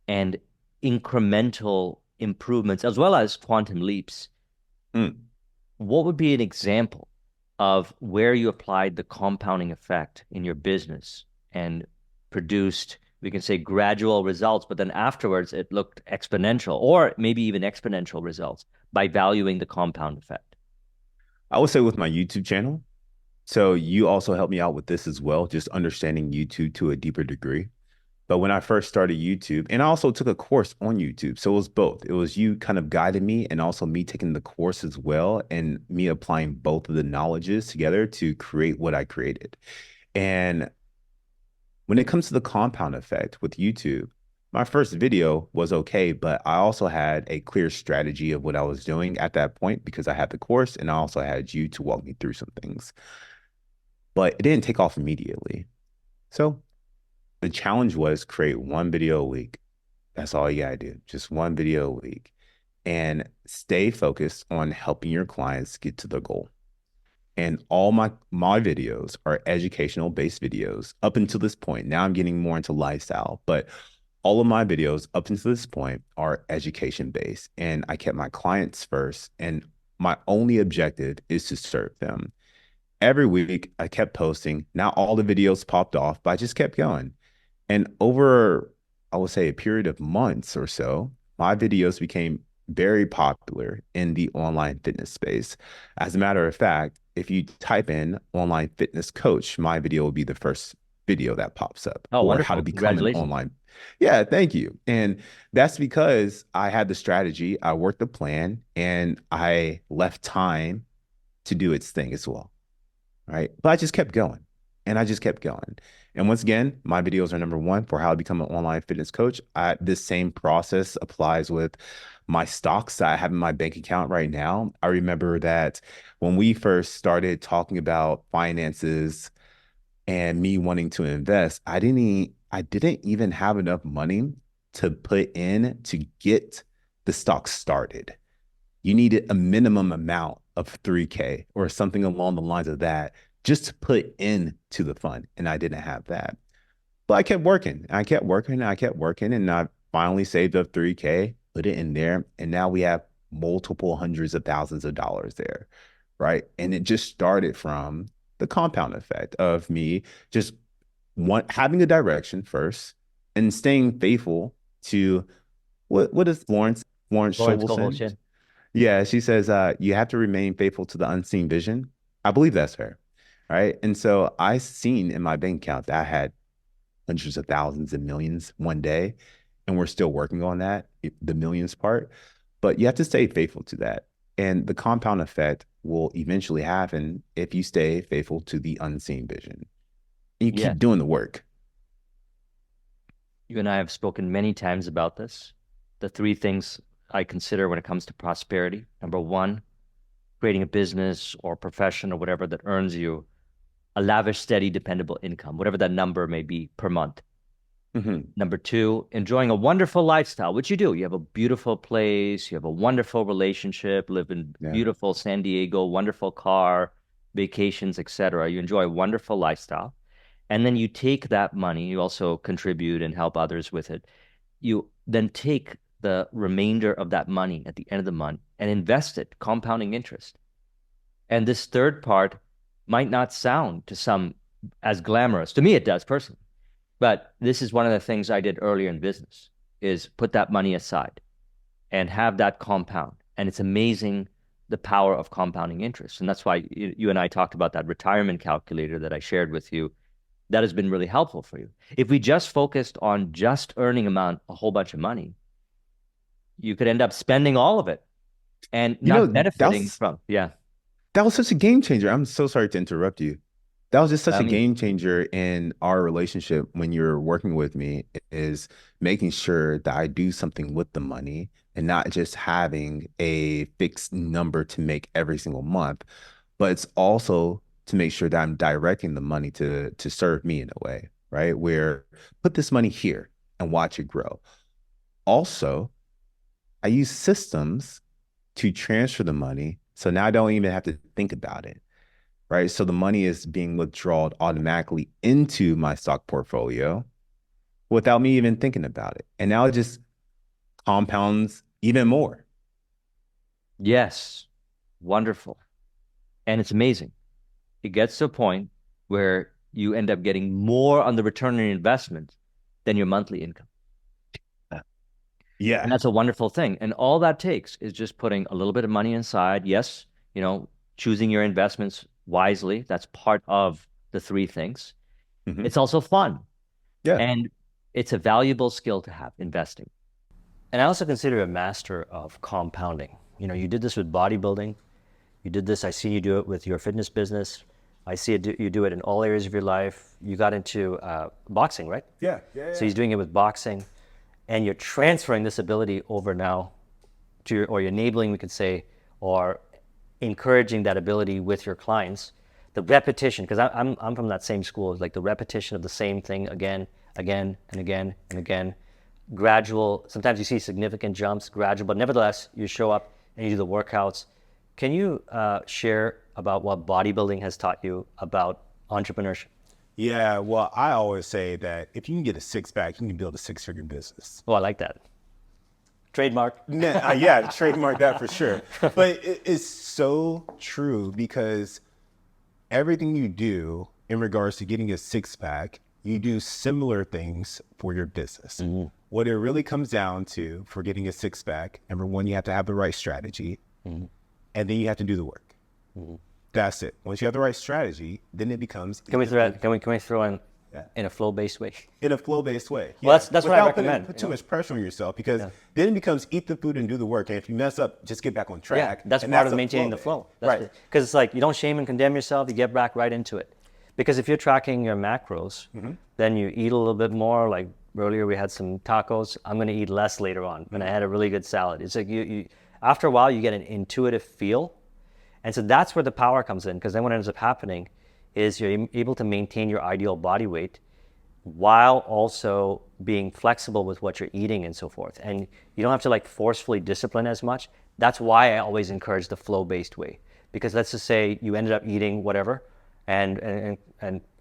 and incremental improvements as well as quantum leaps. Mm. What would be an example of where you applied the compounding effect in your business and produced, we can say, gradual results, but then afterwards it looked exponential or maybe even exponential results by valuing the compound effect? I would say with my YouTube channel. So you also helped me out with this as well, just understanding YouTube to a deeper degree. But when I first started YouTube, and I also took a course on YouTube. So it was both. It was you kind of guiding me and also me taking the course as well and me applying both of the knowledges together to create what I created. And when it comes to the compound effect with YouTube, my first video was okay, but I also had a clear strategy of what I was doing at that point because I had the course and I also had you to walk me through some things. But it didn't take off immediately. So the challenge was create one video a week. That's all you gotta do. Just one video a week and stay focused on helping your clients get to their goal. And all my videos are educational based videos up until this point. Now I'm getting more into lifestyle, but all of my videos up until this point are education based. And I kept my clients first. And my only objective is to serve them. Every week I kept posting. Not all the videos popped off, but I just kept going. And over, I would say, a period of months or so, my videos became very popular in the online fitness space. As a matter of fact, if you type in online fitness coach, my video will be the first video that pops up, Oh, or how wonderful. to become an Congratulations. online. Yeah, thank you. And that's because I had the strategy, I worked the plan, and I left time to do its thing as well. Right. But I just kept going and I just kept going. And once again, my videos are number one for how to become an online fitness coach. This same process applies with my stocks that I have in my bank account right now. I remember that when we first started talking about finances and me wanting to invest, I didn't even have enough money to put in to get the stock started. You needed a minimum amount of 3K or something along the lines of that just to put into the fund. And I didn't have that. But I kept working. I kept working. And I kept working. And I finally saved up 3K, put it in there. And now we have multiple hundreds of thousands of dollars there. Right. And it just started from the compound effect of me just having a direction first and staying faithful to what is Florence Lawrence Shovelson? Cohosh. Yeah, she says you have to remain faithful to the unseen vision. I believe that's fair, right? And so I seen in my bank account that I had hundreds of thousands and millions one day, and we're still working on that, the millions part. But you have to stay faithful to that, and the compound effect will eventually happen if you stay faithful to the unseen vision. And you Yes. keep doing the work. You and I have spoken many times about this. The three things I consider when it comes to prosperity. Number one, creating a business or profession or whatever that earns you a lavish, steady, dependable income, whatever that number may be per month. Mm-hmm. Number two, enjoying a wonderful lifestyle, which you do. You have a beautiful place, you have a wonderful relationship, live in Yeah. beautiful San Diego, wonderful car, vacations, etc. You enjoy a wonderful lifestyle. And then you take that money, you also contribute and help others with it. You then take the remainder of that money at the end of the month and invest it, compounding interest. And this third part might not sound to some as glamorous. To me, it does personally. But this is one of the things I did earlier in business is put that money aside and have that compound. And it's amazing the power of compounding interest. And that's why you and I talked about that retirement calculator that I shared with you. that has been really helpful for you. If we just focused on just earning a whole bunch of money, you could end up spending all of it and You not know, benefiting from. Yeah. that was such a game changer. I'm so sorry to interrupt you. That was just such I a mean, game changer in our relationship when you're working with me, is making sure that I do something with the money and not just having a fixed number to make every single month, but it's also to make sure that I'm directing the money to serve me in a way, right? Where put this money here and watch it grow. Also, I use systems to transfer the money. So now I don't even have to think about it, right? So the money is being withdrawn automatically into my stock portfolio without me even thinking about it. And now it just compounds even more. yes, wonderful. And it's amazing. It gets to a point where you end up getting more on the return on your investment than your monthly income. And Yeah. that's a wonderful thing. And all that takes is just putting a little bit of money inside. Yes, choosing your investments wisely. That's part of the three things. Mhm. It's also fun. Yeah. And it's a valuable skill to have, investing. And I also consider a master of compounding. You did this with bodybuilding. You did this, I see you do it with your fitness business. I see you do it in all areas of your life. You got into boxing, right? Yeah. So he's doing it with boxing. And you're transferring this ability over now or you're enabling, we could say, or encouraging that ability with your clients. The repetition, because I'm from that same school, like the repetition of the same thing again, again, and again, and again. Gradual, sometimes you see significant jumps, gradual, but nevertheless, you show up and you do the workouts. Can you share about what bodybuilding has taught you about entrepreneurship? Yeah, well, I always say that if you can get a six pack, you can build a six-figure business. Oh, I like that. Trademark. Yeah, trademark that for sure. But it's so true because everything you do in regards to getting a six pack, you do similar things for your business. Mm-hmm. What it really comes down to for getting a six pack, number one, you have to have the right strategy, mm-hmm. and then you have to do the work. Mm-hmm. That's it. Once you have the right strategy, then it becomes. Can we throw in a flow-based way? In a flow-based way. Well, that's what I recommend. Put too much pressure on yourself because then it becomes eat the food and do the work. And if you mess up, just get back on track. Yeah, that's part of maintaining the flow. Right. Because it's like you don't shame and condemn yourself. You get back right into it. Because if you're tracking your macros, mm-hmm. then you eat a little bit more. Like earlier, we had some tacos. I'm going to eat less later on. And I had a really good salad. It's like you after a while, you get an intuitive feel. And so that's where the power comes in. Because then what ends up happening is you're able to maintain your ideal body weight while also being flexible with what you're eating and so forth. And you don't have to like forcefully discipline as much. That's why I always encourage the flow-based way. Because let's just say you ended up eating whatever, and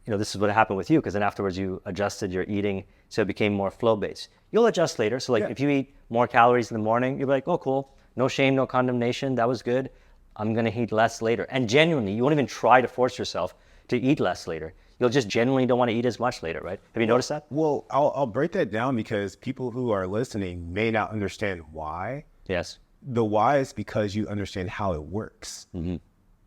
this is what happened with you, because then afterwards you adjusted your eating so it became more flow-based. You'll adjust later. So if you eat more calories in the morning, you'll be like, oh, cool. No shame, no condemnation. That was good. I'm going to eat less later. And genuinely, you won't even try to force yourself to eat less later. You'll just genuinely don't want to eat as much later, right? Have you noticed that? Well, I'll break that down because people who are listening may not understand why. Yes. The why is because you understand how it works, mm-hmm.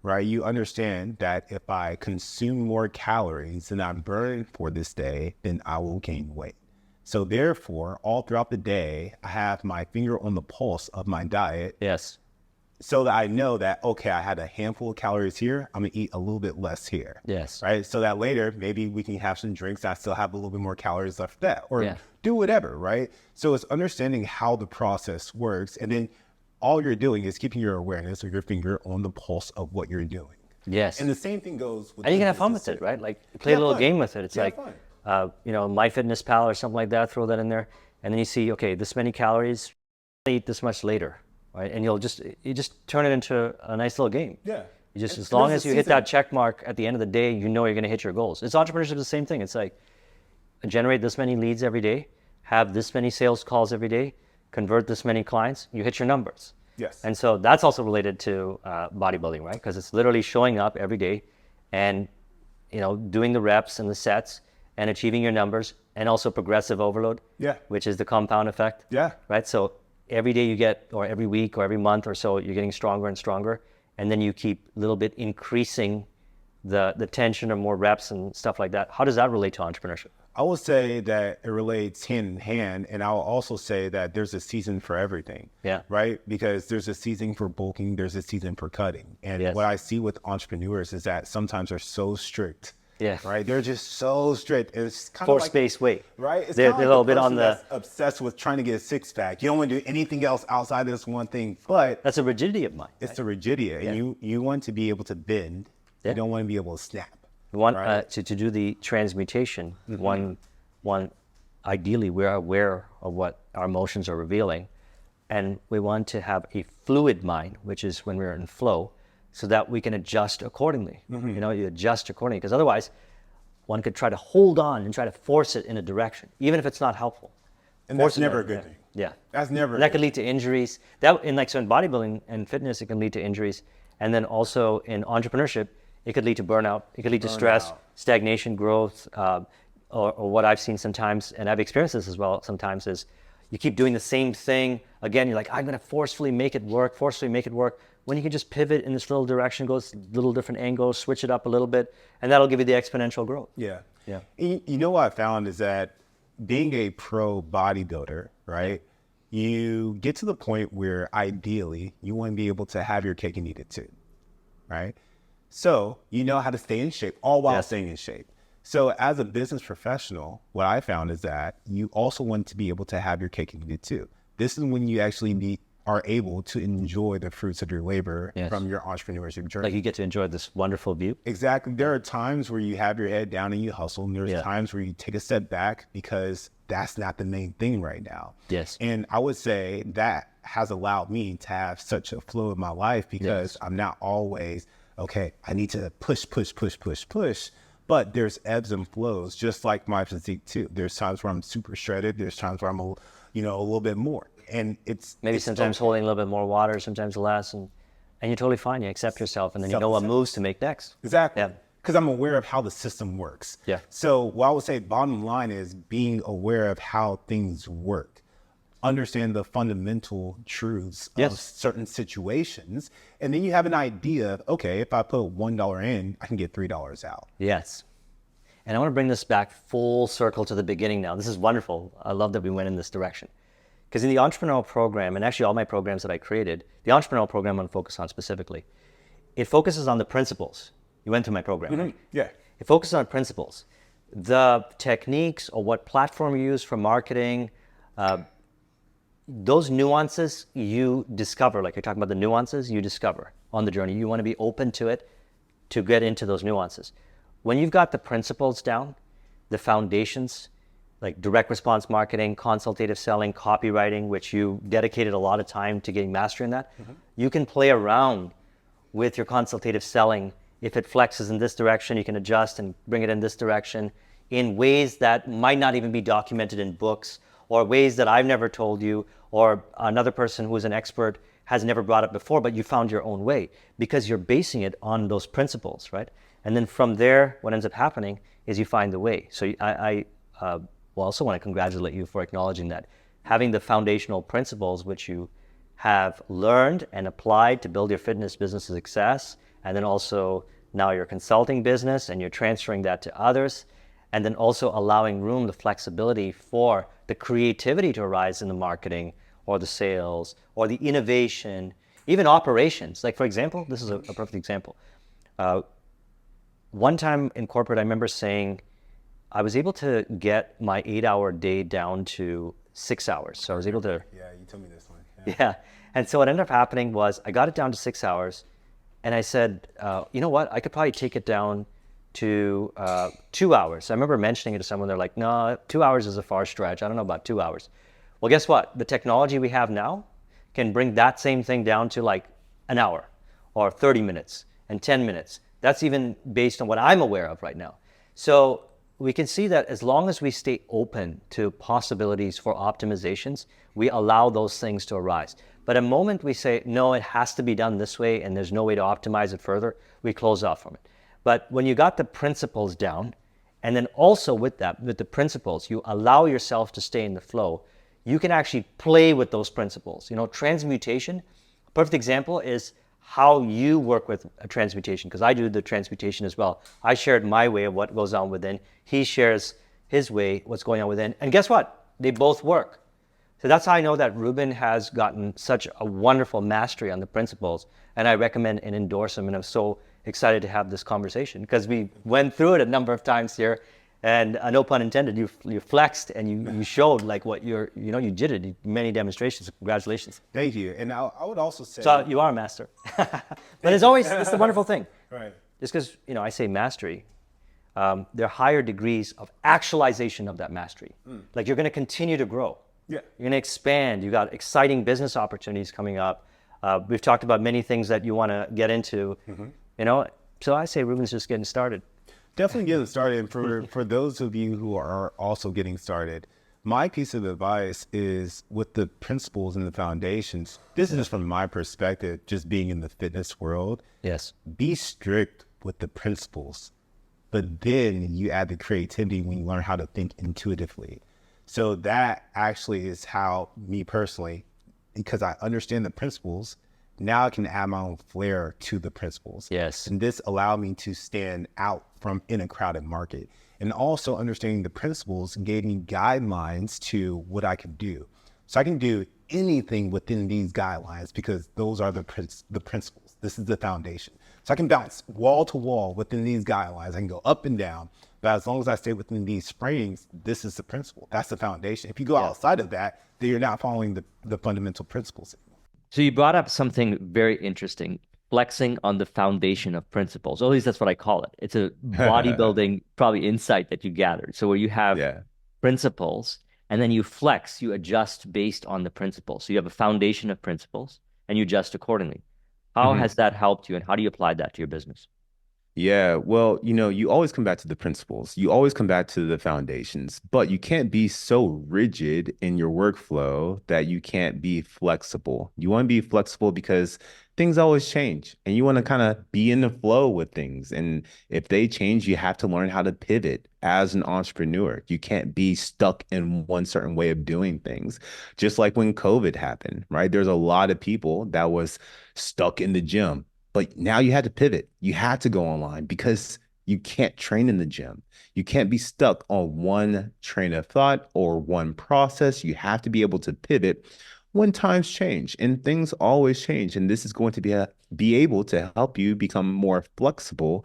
right? You understand that if I consume more calories than I burn for this day, then I will gain weight. So therefore, all throughout the day, I have my finger on the pulse of my diet. Yes. So that I know that, okay, I had a handful of calories here, I'm gonna eat a little bit less here. Yes. Right? So that later, maybe we can have some drinks, I still have a little bit more calories left for that, or do whatever, right? So it's understanding how the process works. And then all you're doing is keeping your awareness or your finger on the pulse of what you're doing. Yes. And the same thing goes with. And you can have fun with it, right? Like play a little game with it. It's like, MyFitnessPal or something like that, throw that in there. And then you see, okay, this many calories, I eat this much later. Right, and you just turn it into a nice little game. Yeah. You just as long as you hit that check mark at the end of the day, you know you're going to hit your goals. It's entrepreneurship, the same thing. It's like generate this many leads every day, have this many sales calls every day, convert this many clients. You hit your numbers. Yes. And so that's also related to bodybuilding, right? Because it's literally showing up every day, and doing the reps and the sets and achieving your numbers, and also progressive overload. Yeah. Which is the compound effect. Yeah. Right. So every day you get, or every week or every month or so, you're getting stronger and stronger. And then you keep a little bit increasing the tension or more reps and stuff like that. How does that relate to entrepreneurship? I will say that it relates hand in hand, and I'll also say that there's a season for everything. Yeah. Right? Because there's a season for bulking, there's a season for cutting. And Yes. what I see with entrepreneurs is that sometimes they're so strict. Yeah. Right? They're just so strict. It's kind of Force-based weight. right? It's They're kind a of little like bit the on person the. that's obsessed with trying to get a six-pack. You don't want to do anything else outside of this one thing, but That's a rigidity of mine. it's the rigidity. And you want to be able to bend. Yeah. You don't want to be able to snap. We want Right. to do the transmutation. One, ideally, we're aware of what our emotions are revealing, and we want to have a fluid mind, which is when we're in flow, so that we can adjust accordingly. You adjust accordingly, because otherwise, one could try to hold on and try to force it in a direction, even if it's not helpful. And Force that's it never a in good thing. Yeah. That's never And that could lead to injuries. So in bodybuilding and fitness, it can lead to injuries. And then also in entrepreneurship, it could lead to burnout. It could lead to stress, Burnout. stagnation, growth, or what I've seen sometimes, and I've experienced this as well sometimes, is you keep doing the same thing. Again, you're like, I'm going to forcefully make it work, when you can just pivot in this little direction, go little different angles, switch it up a little bit, and that'll give you the exponential growth. Yeah. Yeah. You know what I found is that being a pro bodybuilder, right? You get to the point where ideally you want to be able to have your cake and eat it too, right? So you know how to stay in shape, all while Yes. staying in shape. So as a business professional, what I found is that you also want to be able to have your cake and eat it too. This is when you actually are able to enjoy the fruits of your labor Yes. from your entrepreneurship journey. Like you get to enjoy this wonderful view. Exactly. There are times where you have your head down and you hustle, and there's Yeah. times where you take a step back because that's not the main thing right now. Yes. And I would say that has allowed me to have such a flow in my life because Yes. I'm not always, okay, I need to push. But there's ebbs and flows, just like my physique too. There's times where I'm super shredded. There's times where I'm a little bit more. And it's Maybe it's sometimes okay. holding a little bit more water, sometimes less, and you're totally fine. You accept yourself, and then you know what moves to make next. Exactly. Yeah. Because I'm aware of how the system works. Yeah. So what I would say bottom line is being aware of how things work. Understand the fundamental truths of Yes. certain situations. And then you have an idea of, okay, if I put $1 in, I can get $3 out. Yes. And I want to bring this back full circle to the beginning now. This is wonderful. I love that we went in this direction. Because in the entrepreneurial program, and actually all my programs that I created, the entrepreneurial program I'm focused on specifically, it focuses on the principles. You went through my program, right? Yeah. It focuses on principles. The techniques or what platform you use for marketing, those nuances you discover, like you're talking about the nuances you discover on the journey. You want to be open to it to get into those nuances. When you've got the principles down, the foundations, like direct response marketing, consultative selling, copywriting, which you dedicated a lot of time to getting mastery in that, you can play around with your consultative selling. If it flexes in this direction, you can adjust and bring it in this direction in ways that might not even be documented in books, or ways that I've never told you, or another person who's an expert has never brought up before, but you found your own way because you're basing it on those principles, right? And then from there, what ends up happening is you find the way. So I also want to congratulate you for acknowledging that. Having the foundational principles which you have learned and applied to build your fitness business to success, and then also now your consulting business and you're transferring that to others, and then also allowing room, the flexibility for the creativity to arise in the marketing or the sales or the innovation, even operations. Like for example, this is a perfect example. One time in corporate, I remember saying, I was able to get my 8-hour day down to 6 hours. So I was able to, Yeah, you told me this one. yeah. And so what ended up happening was I got it down to 6 hours, and I said, you know what? I could probably take it down to 2 hours. I remember mentioning it to someone. They're like, no, 2 hours is a far stretch. I don't know about 2 hours. Well, guess what? The technology we have now can bring that same thing down to like an hour or 30 minutes and 10 minutes. That's even based on what I'm aware of right now. So we can see that as long as we stay open to possibilities for optimizations, we allow those things to arise. But the moment we say, no, it has to be done this way and there's no way to optimize it further, we close off from it. But when you got the principles down, and then also with that, with the principles, you allow yourself to stay in the flow, you can actually play with those principles. You know, transmutation, a perfect example is how you work with a transmutation, because I do the transmutation as well. I shared my way of what goes on within. He shares his way, what's going on within. And guess what? They both work. So that's how I know that Reuben has gotten such a wonderful mastery on the principles. And I recommend and endorse him. And I'm so excited to have this conversation because we went through it a number of times here. And no pun intended, you flexed and you showed like what you did it, many demonstrations. Congratulations. Thank you. And I would also say. So you are a master. But it's always, it's the wonderful thing. Right. Just because, I say mastery, there are higher degrees of actualization of that mastery. Like you're going to continue to grow. Yeah. You're going to expand. You got exciting business opportunities coming up. We've talked about many things that you want to get into. So I say Reuben's just getting started. Definitely getting started. And for those of you who are also getting started, my piece of advice is with the principles and the foundations. This is just from my perspective, just being in the fitness world. Yes. Be strict with the principles, but then you add the creativity when you learn how to think intuitively. So that actually is how me personally, because I understand the principles, now I can add my own flair to the principles. Yes. And this allowed me to stand out from in a crowded market. And also understanding the principles gave me guidelines to what I could do. So I can do anything within these guidelines because those are the principles. This is the foundation. So I can bounce wall to wall within these guidelines. I can go up and down. But as long as I stay within these frames, this is the principle. That's the foundation. If you go outside of that, then you're not following the fundamental principles. So you brought up something very interesting, flexing on the foundation of principles. Or at least that's what I call it. It's a bodybuilding probably insight that you gathered. So where you have principles and then you flex, you adjust based on the principles. So you have a foundation of principles and you adjust accordingly. How has that helped you and how do you apply that to your business? Yeah, well, you always come back to the principles. You always come back to the foundations, but you can't be so rigid in your workflow that you can't be flexible. You want to be flexible because things always change and you want to kind of be in the flow with things. And if they change, you have to learn how to pivot as an entrepreneur. You can't be stuck in one certain way of doing things. Just like when COVID happened, right? There's a lot of people that was stuck in the gym. But now you had to pivot. You had to go online because you can't train in the gym. You can't be stuck on one train of thought or one process. You have to be able to pivot when times change and things always change. And this is going to be able to help you become more flexible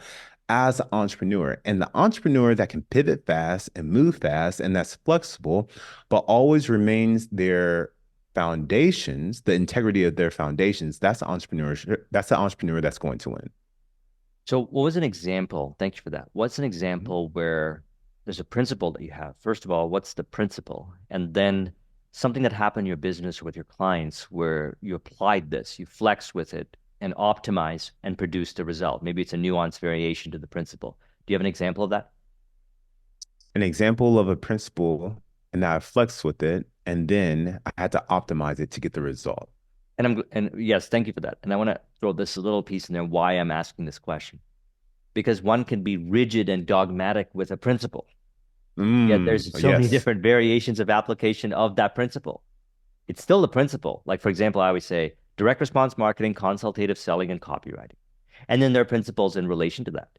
as an entrepreneur. And the entrepreneur that can pivot fast and move fast and that's flexible, but always remains their foundations, the integrity of their foundations, that's the entrepreneur that's going to win. So what was an example? Thank you for that. What's an example where there's a principle that you have? First of all, what's the principle? And then something that happened in your business or with your clients where you applied this, you flexed with it and optimize and produce the result. Maybe it's a nuanced variation to the principle. Do you have an example of that? An example of a principle and I flexed with it, and then I had to optimize it to get the result. And yes, thank you for that. And I want to throw this little piece in there why I'm asking this question. Because one can be rigid and dogmatic with a principle. Yet there's so many different variations of application of that principle. It's still the principle. Like, for example, I always say direct response marketing, consultative selling, and copywriting. And then there are principles in relation to that.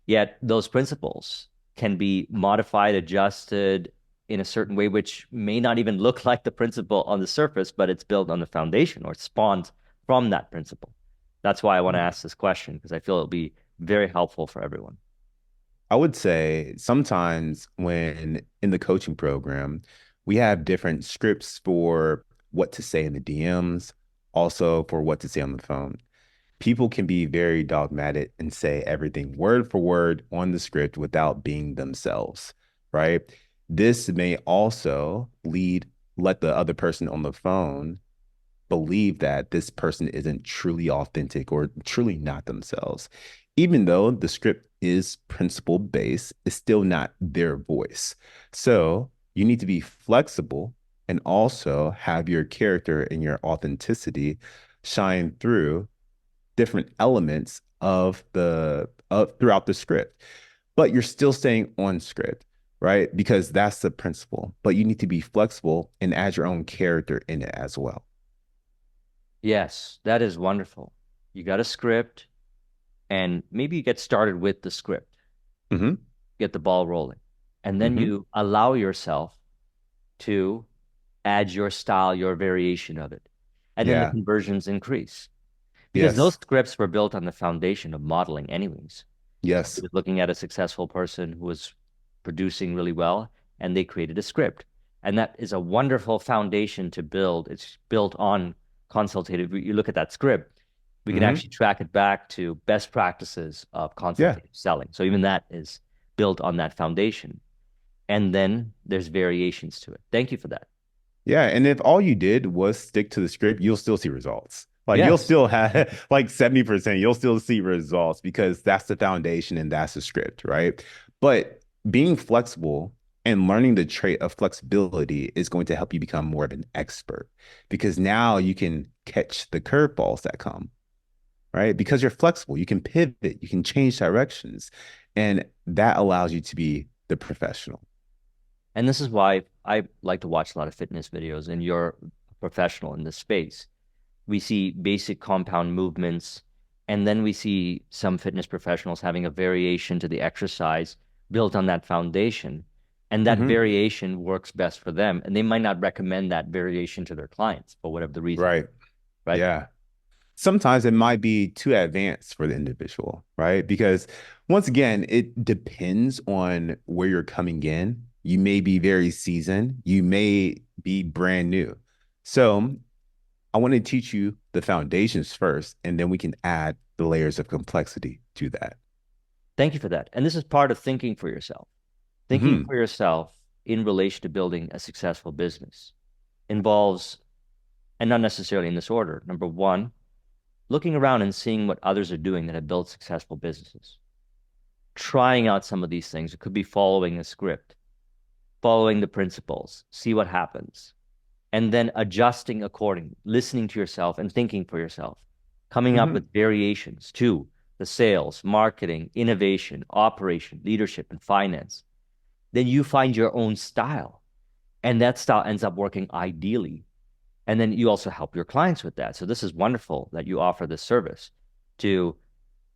Yet those principles can be modified, adjusted, in a certain way, which may not even look like the principle on the surface, but it's built on the foundation or it spawns from that principle. That's why I want to ask this question, because I feel it'll be very helpful for everyone. I would say sometimes when in the coaching program, we have different scripts for what to say in the DMs, also for what to say on the phone. People can be very dogmatic and say everything word for word on the script without being themselves, right? This may also let the other person on the phone believe that this person isn't truly authentic or truly not themselves. Even though the script is principle based, it's still not their voice. So you need to be flexible and also have your character and your authenticity shine through different elements of throughout the script, but you're still staying on script. Right? Because that's the principle, but you need to be flexible and add your own character in it as well. Yes, that is wonderful. You got a script, and maybe you get started with the script, get the ball rolling, and then you allow yourself to add your style, your variation of it. And then the conversions increase. Because those scripts were built on the foundation of modeling anyways. Yes. He was looking at a successful person who was producing really well, and they created a script. And that is a wonderful foundation to build. It's built on consultative. You look at that script, we can actually track it back to best practices of consultative selling. So even that is built on that foundation. And then there's variations to it. Thank you for that. Yeah. And if all you did was stick to the script, you'll still see results. Like you'll still have like 70%, you'll still see results because that's the foundation and that's the script, right? But being flexible and learning the trait of flexibility is going to help you become more of an expert because now you can catch the curveballs that come, right? Because you're flexible, you can pivot, you can change directions, and that allows you to be the professional. And this is why I like to watch a lot of fitness videos, and you're a professional in this space. We see basic compound movements, and then we see some fitness professionals having a variation to the exercise built on that foundation. And that variation works best for them. And they might not recommend that variation to their clients for whatever the reason. Right. Right. Yeah. Sometimes it might be too advanced for the individual, right? Because once again, it depends on where you're coming in. You may be very seasoned. You may be brand new. So I want to teach you the foundations first, and then we can add the layers of complexity to that. Thank you for that. And this is part of thinking for yourself. Thinking for yourself in relation to building a successful business involves, and not necessarily in this order, number one, looking around and seeing what others are doing that have built successful businesses. Trying out some of these things. It could be following a script, following the principles, see what happens, and then adjusting accordingly, listening to yourself and thinking for yourself, coming up with variations to the sales, marketing, innovation, operation, leadership, and finance. Then you find your own style, and that style ends up working ideally. And then you also help your clients with that. So this is wonderful that you offer this service to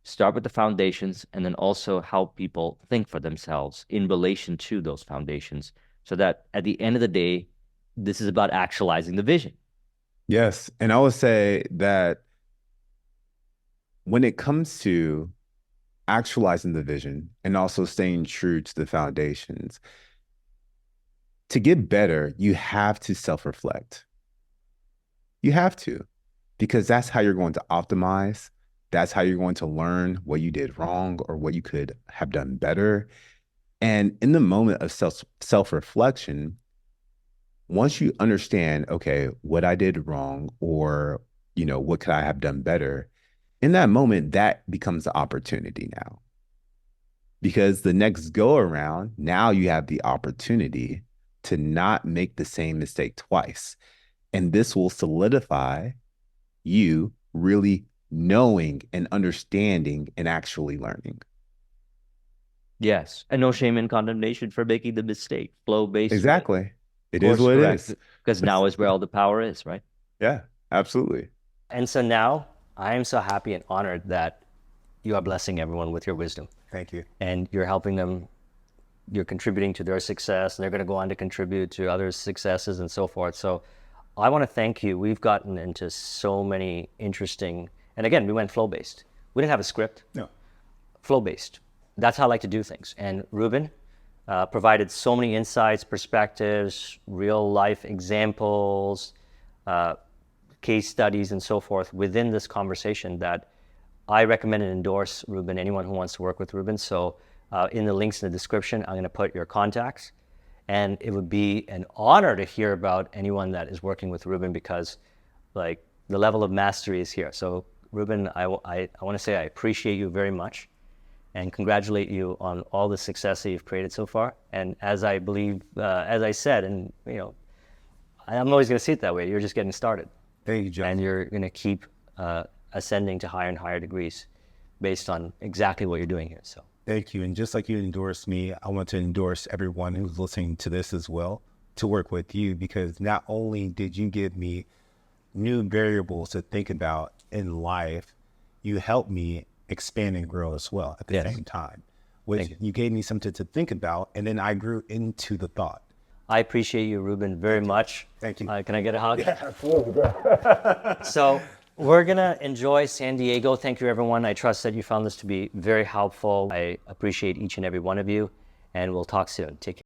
start with the foundations and then also help people think for themselves in relation to those foundations so that at the end of the day, this is about actualizing the vision. Yes. And I would say that when it comes to actualizing the vision and also staying true to the foundations, to get better, you have to self-reflect. You have to, because that's how you're going to optimize. That's how you're going to learn what you did wrong or what you could have done better. And in the moment of self-reflection, once you understand, okay, what I did wrong or, what could I have done better? In that moment, that becomes the opportunity now. Because the next go around, now you have the opportunity to not make the same mistake twice. And this will solidify you really knowing and understanding and actually learning. Yes. And no shame and condemnation for making the mistake. Flow-based. Exactly. It is what it is. Because now is where all the power is, right? Yeah, absolutely. And so now I am so happy and honored that you are blessing everyone with your wisdom. Thank you. And you're helping them, you're contributing to their success, and they're going to go on to contribute to others' successes and so forth. So I want to thank you. We've gotten into so many interesting, and again, we went flow-based. We didn't have a script. No. Flow-based. That's how I like to do things. And Reuben provided so many insights, perspectives, real life examples, case studies, and so forth within this conversation that I recommend and endorse Reuben, anyone who wants to work with Reuben. So in the links in the description, I'm going to put your contacts. And it would be an honor to hear about anyone that is working with Reuben because the level of mastery is here. So Reuben, I want to say I appreciate you very much and congratulate you on all the success that you've created so far. And as I believe, as I said, and I'm always going to see it that way. You're just getting started. Thank you, John. And you're going to keep ascending to higher and higher degrees based on exactly what you're doing here. So thank you. And just like you endorsed me, I want to endorse everyone who's listening to this as well to work with you, because not only did you give me new variables to think about in life, you helped me expand and grow as well at the same time, which you gave me something to think about. And then I grew into the thought. I appreciate you, Reuben, very much. Thank you. Can I get a hug? Yeah, absolutely. So we're going to enjoy San Diego. Thank you, everyone. I trust that you found this to be very helpful. I appreciate each and every one of you, and we'll talk soon. Take care.